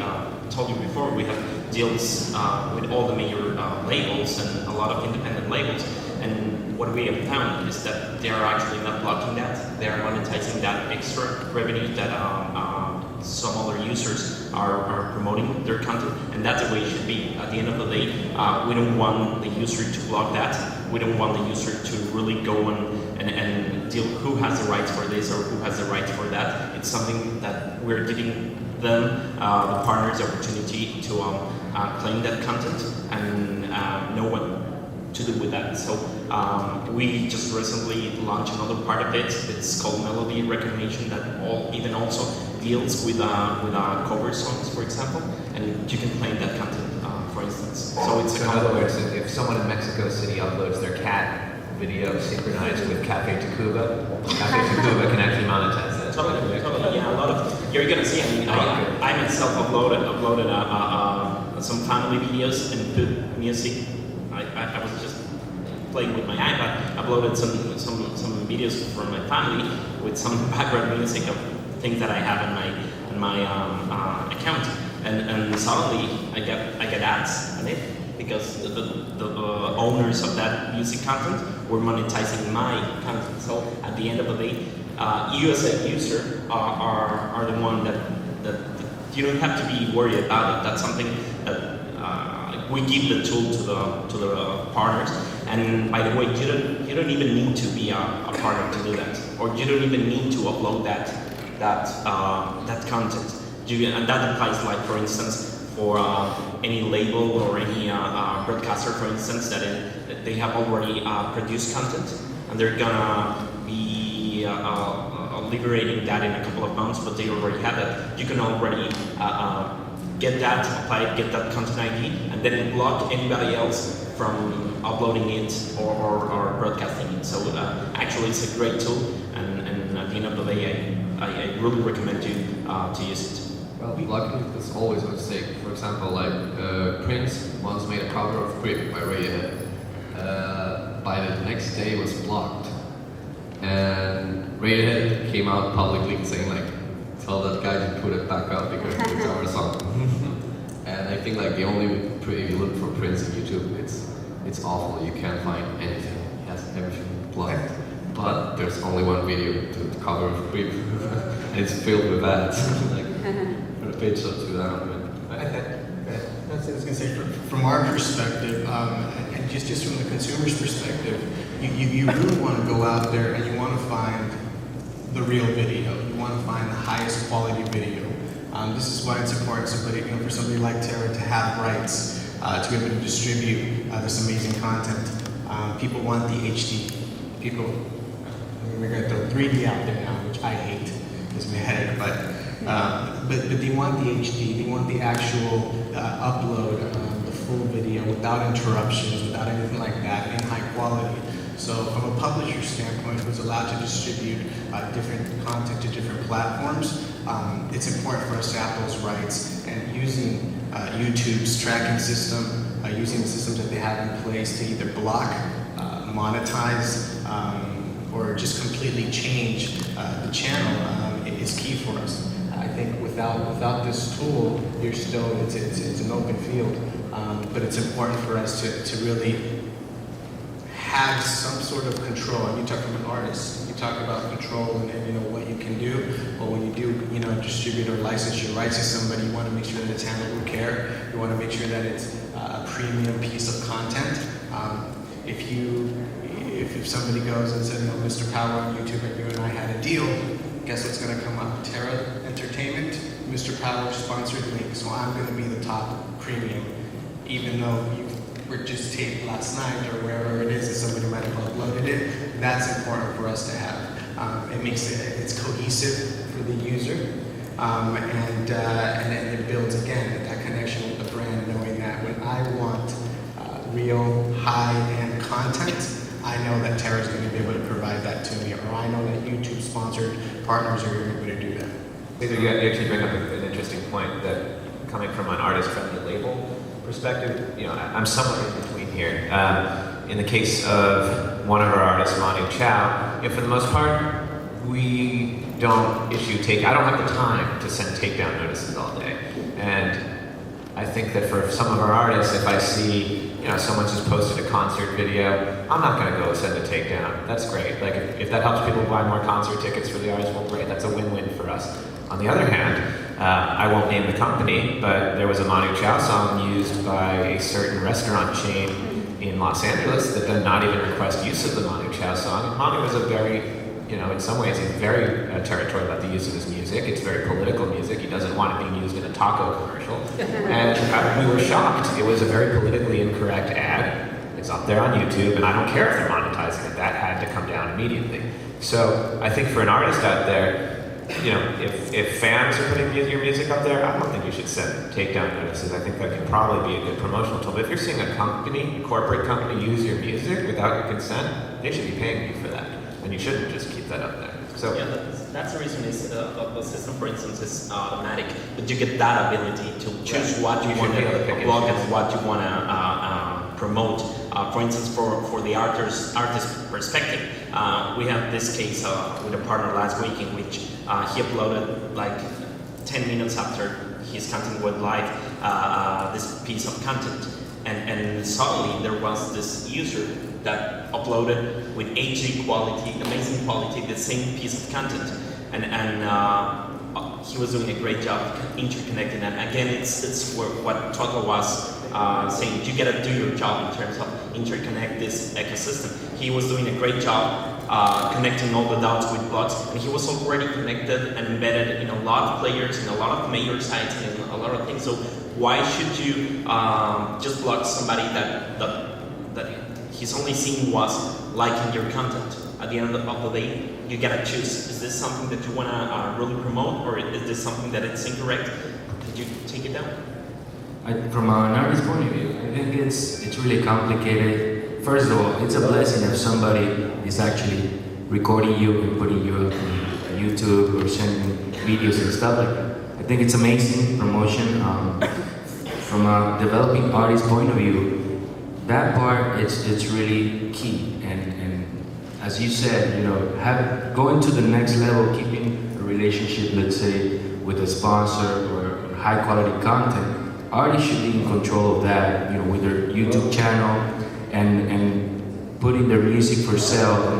told you before, we have deals with all the major labels and a lot of independent labels. And what we have found is that they are actually not blocking that. They are monetizing that extra revenue that some other users are promoting their content. And that's the way it should be. At the end of the day, we don't want the user to block that. We don't want the user to really go and deal who has the rights for this or who has the rights for that. It's something that we're giving them, the partners, the opportunity to claim that content and know what to do with that. So we just recently launched another part of it. It's called Melody Recognition that even also deals with cover songs, for example, and you can claim that content, for instance. So it's in other words, if someone in Mexico City uploads their cat video synchronized with Cafe Tacuba, Cafe Tacuba can actually monetize that. Totally, yeah. A lot of you're gonna see. I mean, I myself uploaded some family videos and put music. I was just playing with my iPad. Uploaded some videos from my family with some background music of things that I have in my account, and suddenly I get ads on it because the owners of that music content were monetizing my content. So at the end of the day, you as a user are the one that you don't have to be worried about it. That's something that we give the tool to the partners. And by the way, you don't even need to be a partner to do that, or you don't even need to upload that content. And that applies, like for instance, for any label or any broadcaster, for instance, that they have already produced content, and they're gonna be liberating that in a couple of months, but they already have it. You can already get that, apply it, get that content ID, and then block anybody else from uploading it or broadcasting it. So actually, it's a great tool, and at the end of the day, I really recommend you to use it. Well, blocking is always a mistake. For example, like Prince once made a cover of Creep by Radiohead. By the next day, it was blocked, and Radiohead came out publicly saying like, "Tell that guy to put it back up because it's our song." And I think like if you look for Prince on YouTube, it's awful. You can't find anything. He has everything blocked. But there's only one video to the cover of Creep, and it's filled with ads. Like, a page up to that. That's what I was going to say. From our perspective, and just from the consumer's perspective, you really want to go out there and you want to find the real video. You want to find the highest quality video. This is why it's important for somebody like Tara to have rights to be able to distribute this amazing content. People want the HD. We're going to throw 3D out there now, which I hate. Gives me a headache, but they want the HD. They want the actual upload, the full video without interruptions, without anything like that, in high quality. So from a publisher standpoint, who's allowed to distribute different content to different platforms, it's important for us to have those rights, and using YouTube's tracking system, using the systems that they have in place to either block, monetize, or just completely change the channel is key for us. I think without this tool, it's an open field, but it's important for us to really have some sort of control. And you talk from an artist, you talk about control and what you can do. Well, when you do distribute or license your rights to somebody, you want to make sure that it's handled with care. You want to make sure that it's a premium piece of content. If somebody goes and says, Mr. Power on YouTube and you and I had a deal, guess what's going to come up? Terra Entertainment, Mr. Power sponsored link, so I'm going to be the top premium, even though you were just taped last night or wherever it is that somebody might have uploaded it. That's important for us to have. It's cohesive for the user, and it builds again that connection with the brand, knowing that when I want real high-end content, I know that Tara's going to be able to provide that to me, or I know that YouTube sponsored partners are able to do that. You actually bring up an interesting point that coming from an artist-friendly label perspective, I'm somewhere in between here. In the case of one of our artists, Manu Chao, for the most part, we don't I don't have the time to send takedown notices all day. And I think that for some of our artists, if I see, someone's just posted a concert video, I'm not gonna go send a takedown. That's great. Like, if that helps people buy more concert tickets for the artist, well, great, that's a win-win for us. On the other hand, I won't name the company, but there was a Manu Chao song used by a certain restaurant chain in Los Angeles that did not even request use of the Manu Chao song. Manu is a very, in some ways, he's very territorial about the use of his music. It's very political music. He doesn't want it being used in a taco commercial. And we were shocked. It was a very politically incorrect ad. It's up there on YouTube, and I don't care if they're monetizing it. That had to come down immediately. So I think for an artist out there, if fans are putting your music up there, I don't think you should send takedown notices. I think that can probably be a good promotional tool. But if you're seeing a corporate company use your music without your consent, they should be paying you for that. And you shouldn't just keep that up there. So yeah, that's the reason is the system, for instance, is automatic, but you get that ability to choose what you want to blog and what you want to promote. For instance, for the artist perspective, we have this case with a partner last week in which he uploaded like 10 minutes after his content went live this piece of content, and suddenly there was this user that uploaded with HD quality, amazing quality, the same piece of content, and he was doing a great job interconnecting. And again, it's what Toto was saying. You gotta do your job in terms of interconnect this ecosystem. He was doing a great job connecting all the dots with blogs, and he was already connected and embedded in a lot of players, in a lot of major sites, and a lot of things. So why should you just block somebody that his only scene was liking your content? At the end of the day, you gotta choose. Is this something that you wanna really promote, or is this something that it's incorrect? Did you take it down? From an artist's point of view, I think it's really complicated. First of all, it's a blessing if somebody is actually recording you and putting you up on YouTube or sending videos and stuff like that. I think it's amazing promotion. From a developing artist point of view, that part it's really key. And as you said, going to the next level, keeping a relationship, let's say, with a sponsor or high quality content. Artists should be in control of that, with their YouTube channel and putting their music for sale in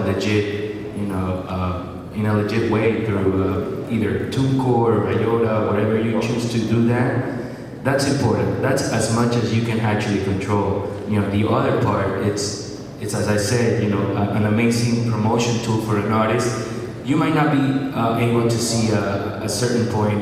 a legit way through either TuneCore or IOTA, whatever you choose to do that. That's important. That's as much as you can actually control. The other part, it's as I said, an amazing promotion tool for an artist. You might not be able to see a certain point,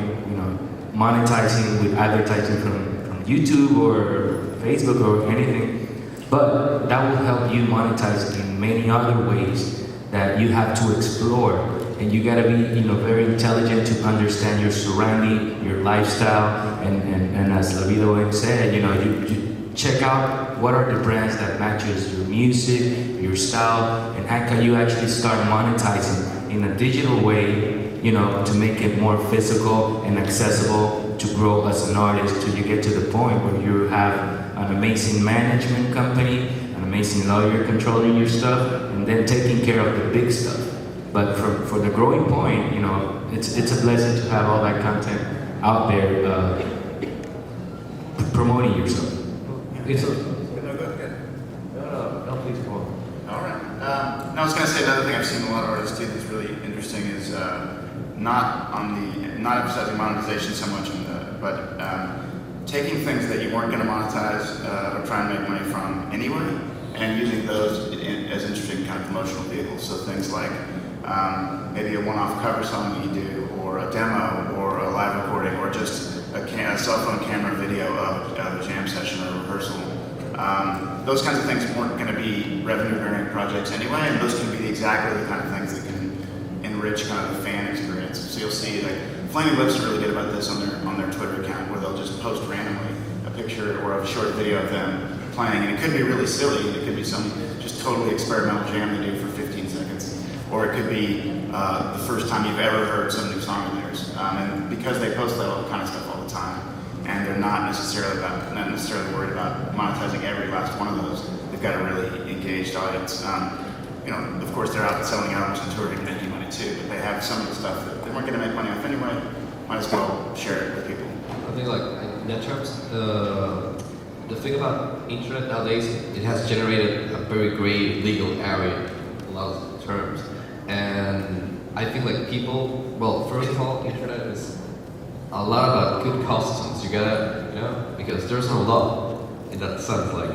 monetizing with advertising from YouTube or Facebook or anything, but that will help you monetize in many other ways that you have to explore. And you gotta be, very intelligent to understand your surrounding, your lifestyle, and as Lavido said, you check out what are the brands that matches your music, your style, and how can you actually start monetizing in a digital way, to make it more physical and accessible to grow as an artist till you get to the point where you have an amazing management company, an amazing lawyer controlling your stuff, and then taking care of the big stuff. But for the growing point, it's a blessing to have all that content out there promoting yourself. Please. No, please go on. All right. I was going to say another thing I've seen a lot of artists do that's really interesting is not emphasizing monetization so much, but taking things that you weren't going to monetize or try and make money from anyway, and using those as interesting kind of promotional vehicles. So things like maybe a one-off cover song that you do, or a demo, or a live recording, or just a cell phone camera video of a jam session or a rehearsal. Those kinds of things weren't going to be revenue-earning projects anyway, and those can be exactly the kind of things that can enrich kind of the fan experience. So you'll see, like, Flaming Lips are really good about this on their Twitter account, where they'll just post randomly a picture or a short video of them playing, and it could be really silly, and it could be some just totally experimental jam they do for 15 seconds, or it could be the first time you've ever heard some new song of theirs. And because they post that all kind of stuff all the time, and they're not necessarily worried about monetizing every last one of those, they've got a really engaged audience. You know, of course, they're out selling albums and touring and making money too, but they have some of the stuff that they weren't going to make money off anyway. Might as well share it with people. I think like in that terms, the thing about internet nowadays, it has generated a very gray legal area, a lot of terms. And I think like people, well, first of all, internet is a lot about good customs. You gotta, you know, because there's no law in that sense, like,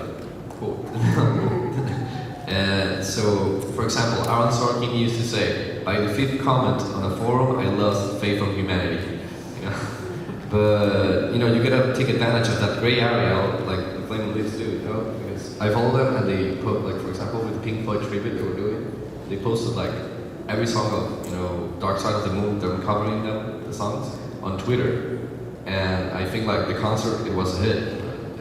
quote. And so, for example, Aaron Sorkin used to say, by the 5th comment on a forum, I lost faith on humanity. You know? But, you know, you gotta take advantage of that gray area, like the Flaming Lips do, you know? Because I follow them and they put, like, for example, with the Pink Floyd tribute they were doing, they posted, like, every song of, you know, Dark Side of the Moon, they're covering them, the songs, on Twitter. And I think, like, the concert, it was a hit.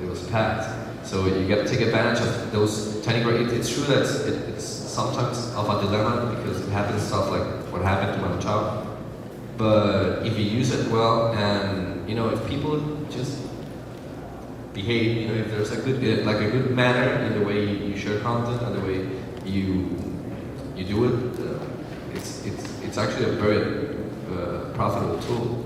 It was packed. So you got to take advantage of those tiny gray. It's true that it's sometimes of a dilemma because it happens stuff like what happened to my child. But if you use it well, and you know, if people just behave, you know, if there's a good like a good manner in the way you share content and the way you do it, it's actually a very profitable tool.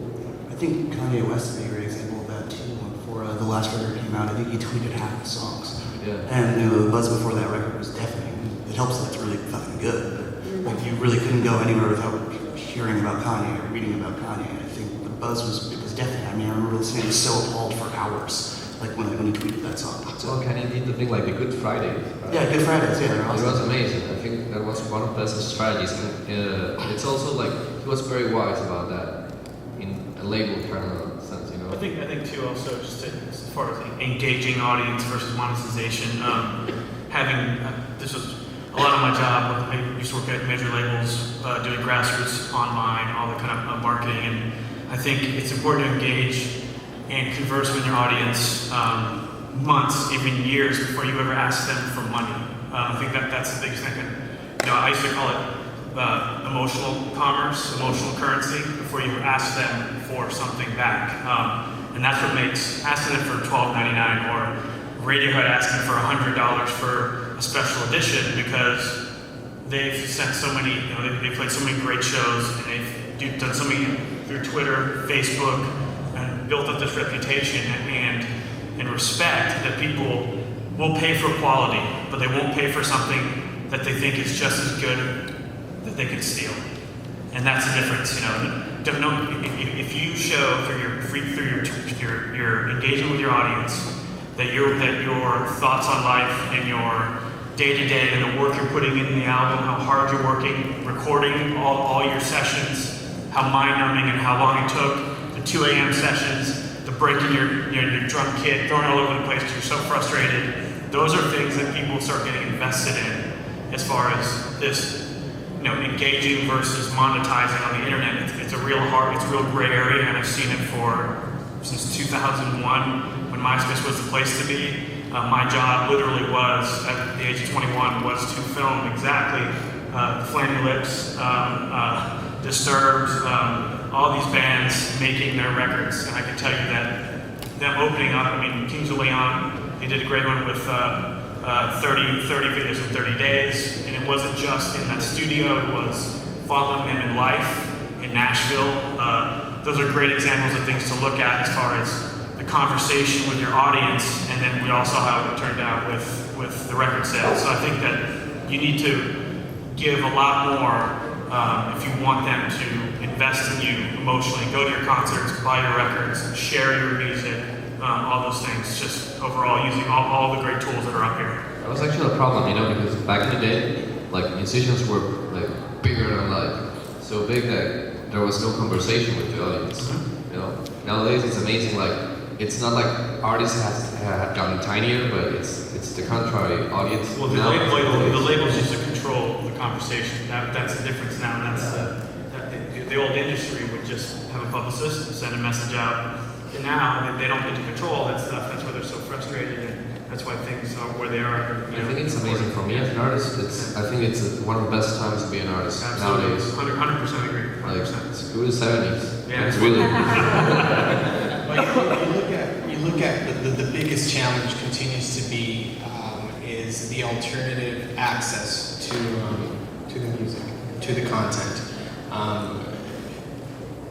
I think Kanye West is a great example of that too. Before the last record came out, I think he tweeted half the songs. Yeah. And you know, the buzz before that record was deafening. It helps that it's really fucking good. But like you really couldn't go anywhere without hearing about Kanye or reading about Kanye. I think the buzz was deafening. I mean, I remember listening to So Appalled for hours, like when he tweeted that song. Well, Kanye did the thing like the Good Friday. Right? Yeah, Good Fridays. Yeah, they're It awesome. was amazing. I think that was one of the best strategies. And it's also like he was very wise about that in a label kind of sense, you know. I think too. Also, just as far as engaging audience versus monetization, having this was a lot of my job. I used to work at major labels, doing grassroots online, all the kind of marketing, and I think it's important to engage and converse with your audience months, even years before you ever ask them for money. I think that's the biggest thing. You know, I used to call it emotional commerce, emotional currency, before you ask them for something back. And that's what makes asking them for $12.99 or Radiohead asking for $100 for a special edition, because they've sent so many, you know, they've played so many great shows, and they've done so many through Twitter, Facebook, and built up this reputation and respect that people will pay for quality, but they won't pay for something that they think is just as good that they can steal. And that's the difference, you know. If you show through your engagement with your audience that your thoughts on life and your day-to-day and the work you're putting in the album, how hard you're working, recording all your sessions, how mind-numbing and how long it took, the 2 a.m. sessions, the breaking your drum kit, throwing it all over the place because you're so frustrated. Those are things that people start getting invested in as far as this, you know, engaging versus monetizing on the internet. It's a real gray area, and I've seen it since 2001 when MySpace was the place to be. My job literally was, at the age of 21, was to film exactly Flaming Lips, Disturbed, all these bands making their records. And I can tell you that them opening up, I mean, Kings of Leon, they did a great one with 30 videos in 30 days. And it wasn't just in that studio, it was following them in life in Nashville. Those are great examples of things to look at as far as the conversation with your audience, and then we also how it turned out with the record sales. So I think that you need to give a lot more if you want them to invest in you emotionally. Go to your concerts, buy your records, share your music, all those things. Just overall using all the great tools that are up here. That was actually a problem, you know, because back in the day, like musicians were like bigger than life, so big that there was no conversation with the audience. Mm-hmm. You know, nowadays it's amazing. Like it's not like artists have gotten tinier, but it's the contrary. Audience. Well, the labels used to control the conversation. That's the difference now. And that's the old industry would just have a publicist and send a message out. And now they don't get to control that stuff. That's why they're so frustrated. And that's why why things are where they are. I think it's amazing for me as an artist. I think it's one of the best times to be an artist Absolutely. nowadays. 100% agree. 100%. Like, screw the 70s. Yeah. It's really. Well, you look at the biggest challenge continues to be is the alternative access to the music, to the content.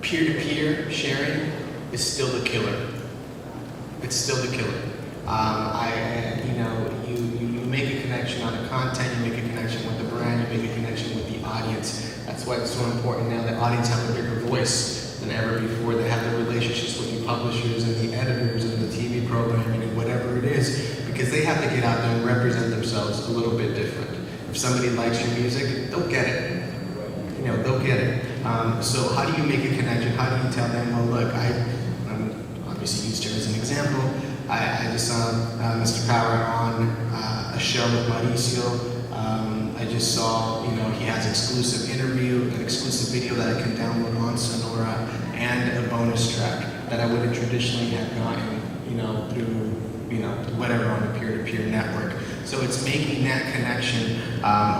Peer-to-peer sharing is still the killer. It's still the killer. You make a connection on the content, you make a connection with the brand, you make a connection with the audience. That's why it's so important now that audience have a bigger voice than ever before. They have the relationships with the publishers and the editors and the TV programming and whatever it is, because they have to get out there and represent themselves a little bit different. If somebody likes your music, they'll get it. They'll get it. So how do you make a connection? How do you tell them, well, look, I'm obviously used here as an example. I just saw Mr. Power on a show with Mauricio. I just saw, he has exclusive interview, an exclusive video that I can download on Sonora, and a bonus track that I wouldn't traditionally have gotten, through, whatever on a peer-to-peer network. So it's making that connection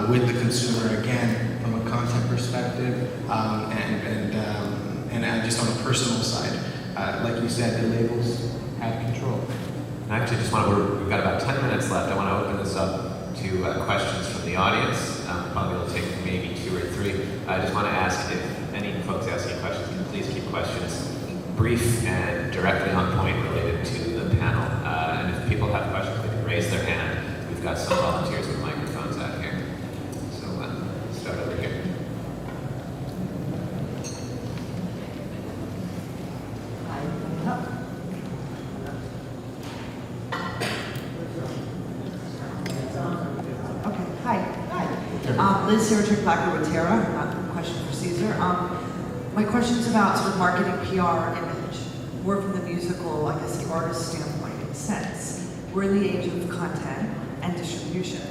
with the consumer again from a content perspective, and just on a personal side. Like you said, the labels have control. And I actually we've got about 10 minutes left. I want to open this up to questions from the audience. Probably will take maybe 2 or 3. I just want to ask if any folks ask any questions, can please keep questions brief and directly on point related to the panel. And if people have questions, they can raise their hand. We've got some volunteers with microphones out here. So start over here. Liz Sarah Blacker with Terra. Question for Caesar. My question is about sort of marketing, PR, image, more from the musical, I guess, the artist standpoint in a sense. We're in the age of content and distribution.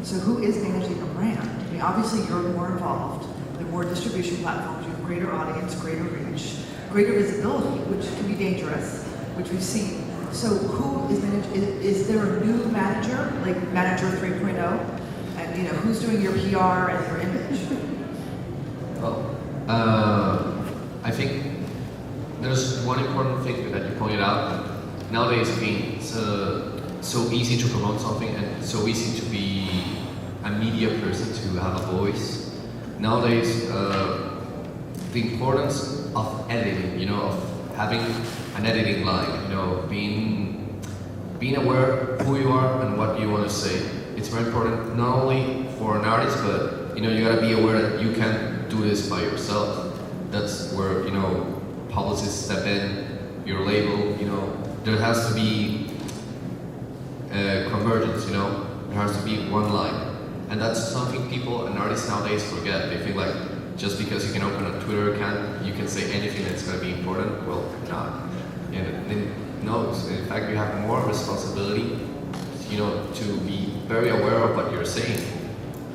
So who is managing a brand? I mean, obviously you're more involved. There are more distribution platforms. You have greater audience, greater reach, greater visibility, which can be dangerous, which we've seen. So who is managing? Is there a new manager, like Manager 3.0? And who's doing your PR and your image? Well, I think there's one important thing that you pointed out. Nowadays, being so easy to promote something and so easy to be a media person, to have a voice. Nowadays, the importance of editing, of having an editing line, being aware who you are and what you want to say. It's very important not only for an artist, but you gotta be aware that you can't do this by yourself. That's where publicists step in, your label. There has to be convergence. There has to be one line, and that's something people and artists nowadays forget. They feel like just because you can open a Twitter account, you can say anything that's gonna be important. Well, not. No. In fact, you have more responsibility. To be very aware of what you're saying.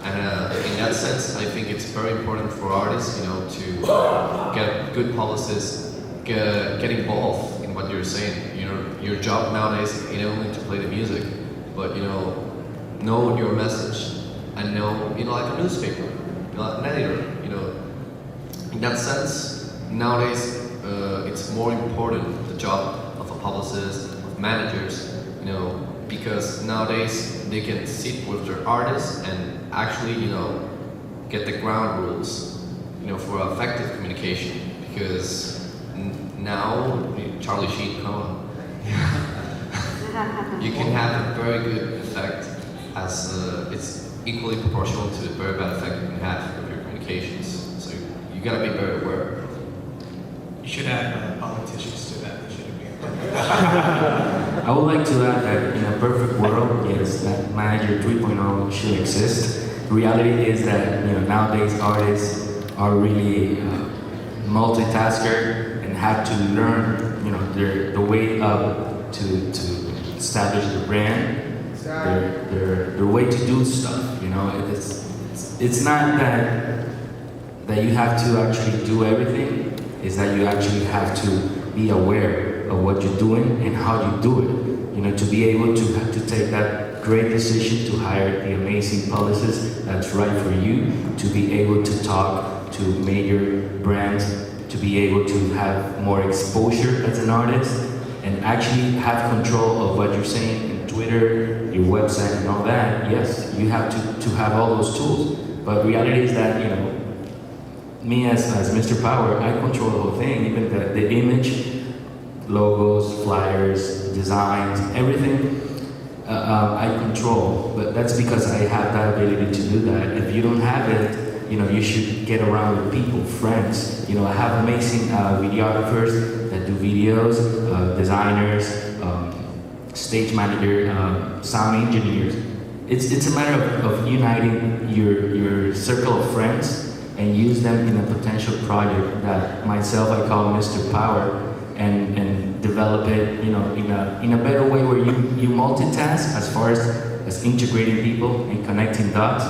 And in that sense, I think it's very important for artists, to get good policies, get involved in what you're saying. Your job nowadays ain't only to play the music, but know your message and know, like a newspaper, an editor. In that sense, nowadays it's more important the job of a publicist, of managers, because nowadays they can sit with their artists and actually, get the ground rules, for effective communication. Because now, Charlie Sheen, come on, you can have a very good effect as it's equally proportional to the very bad effect you can have with your communications. So you gotta be very aware. You should add politicians to that. They shouldn't be. I would like to add that in a perfect world, yes, that Manager 3.0 should exist. The reality is that nowadays artists are really multitasker and have to learn the way up to establish the brand, their way to do stuff. It's not that you have to actually do everything. It's that you actually have to be aware of what you're doing and how you do it. to be able to take that great decision to hire the amazing publicist that's right for you, to be able to talk to major brands, to be able to have more exposure as an artist, and actually have control of what you're saying in Twitter, your website, and all that. Yes, you have to have all those tools. But reality is that, me as Mr. Power, I control the whole thing, even the image, logos, flyers, designs, everything. I control, but that's because I have that ability to do that. If you don't have it, you should get around with people, friends. I have amazing videographers that do videos, designers, stage manager, sound engineers. It's a matter of uniting your circle of friends and use them in a potential project that myself I call Mr. Power, and develop it, in a better way where you multitask as far as integrating people and connecting dots,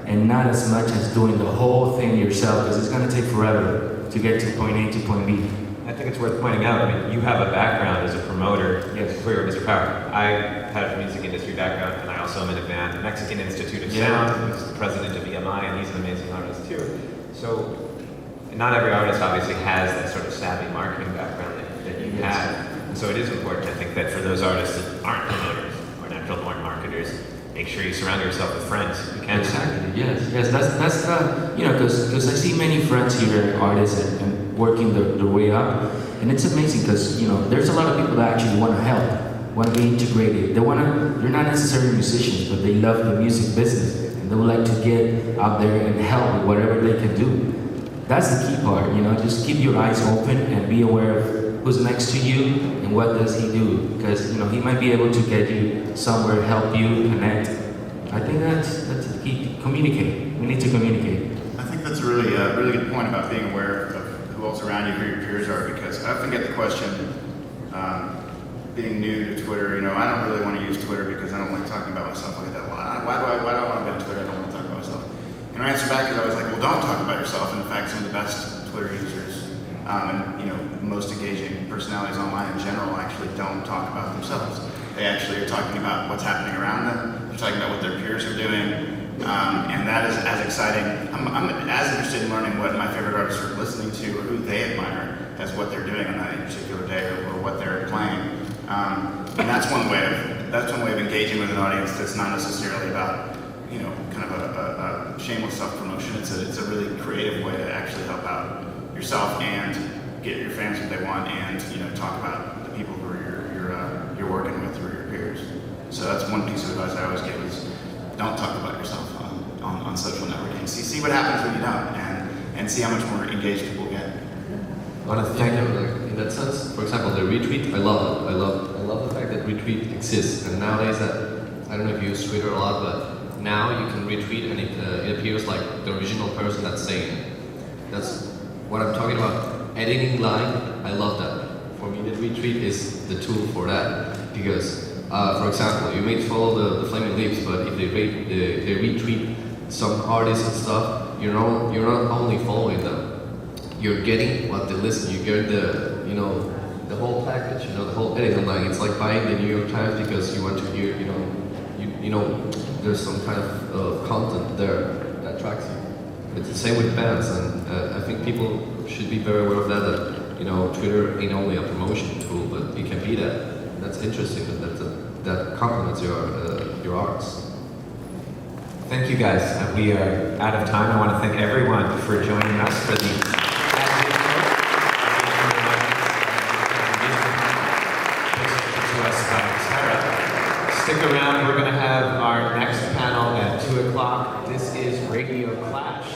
and not as much as doing the whole thing yourself, because it's going to take forever to get to point A to point B. I think it's worth pointing out, you have a background as a promoter. Yes. For Mr. Power. I have a music industry background, and I also am in a band, Mexican Institute of Sound, who's the president of EMI, and he's an amazing artist too. So, not every artist obviously has that sort of savvy marketing background that you have. And so it is important, I think, that for those artists that aren't promoters or natural born marketers, make sure you surround yourself with friends who can. Exactly. Yes. That's because I see many friends here, artists, and working their way up, and it's amazing because there's a lot of people that actually want to help, want to be integrated. They're not necessarily musicians, but they love the music business, and they would like to get out there and help with whatever they can do. That's the key part. Just keep your eyes open and be aware of who's next to you and what does he do, because he might be able to get you somewhere, help you connect. I think that's the key. Communicate. We need to communicate. I think that's a really good point about being aware of who else around you, who your peers are, because I often get the question, being new to Twitter, I don't really want to use Twitter because I don't like talking about myself like that. Why do I want to be on Twitter? I don't want to talk about myself. And my answer back is always like, well, don't talk about yourself. And in fact, some of the best Twitter users and most engaging personalities online in general actually don't talk about themselves. They actually are talking about what's happening around them. They're talking about what their peers are doing. And that is as exciting. I'm as interested in learning what my favorite artists are listening to or who they admire as what they're doing on that particular day or what they're playing. And that's one way of engaging with an audience that's not necessarily about kind of a shameless self-promotion. It's a really creative way to actually help out yourself and get your fans what they want, and talk about the people who you're working with or your peers. So that's one piece of advice I always give is don't talk about yourself on social networking. See what happens when you don't, and see how much more engaged people get. I want to thank you. In that sense, for example, the retweet, I love it. I love the fact that retweet exists, and nowadays I don't know if you use Twitter a lot, but now you can retweet and it appears like the original person that's saying it. That's what I'm talking about. Editing line, I love that. For me, the retweet is the tool for that, because for example, you may follow the Flaming Lips, but if they retweet some artists and stuff, you're not only following them, you're getting what they listen. You get the whole package, the whole editing line. It's like buying the New York Times because you want to hear, there's some kind of content there that attracts you. It's the same with bands, and I think people should be very aware of that. Twitter ain't only a promotion tool, but it can be that. That's interesting. That complements your arts. Thank you guys. We are out of time. I want to thank everyone for joining us for the Stick around, we're going to have our next panel at 2 o'clock. This is Radio Clash.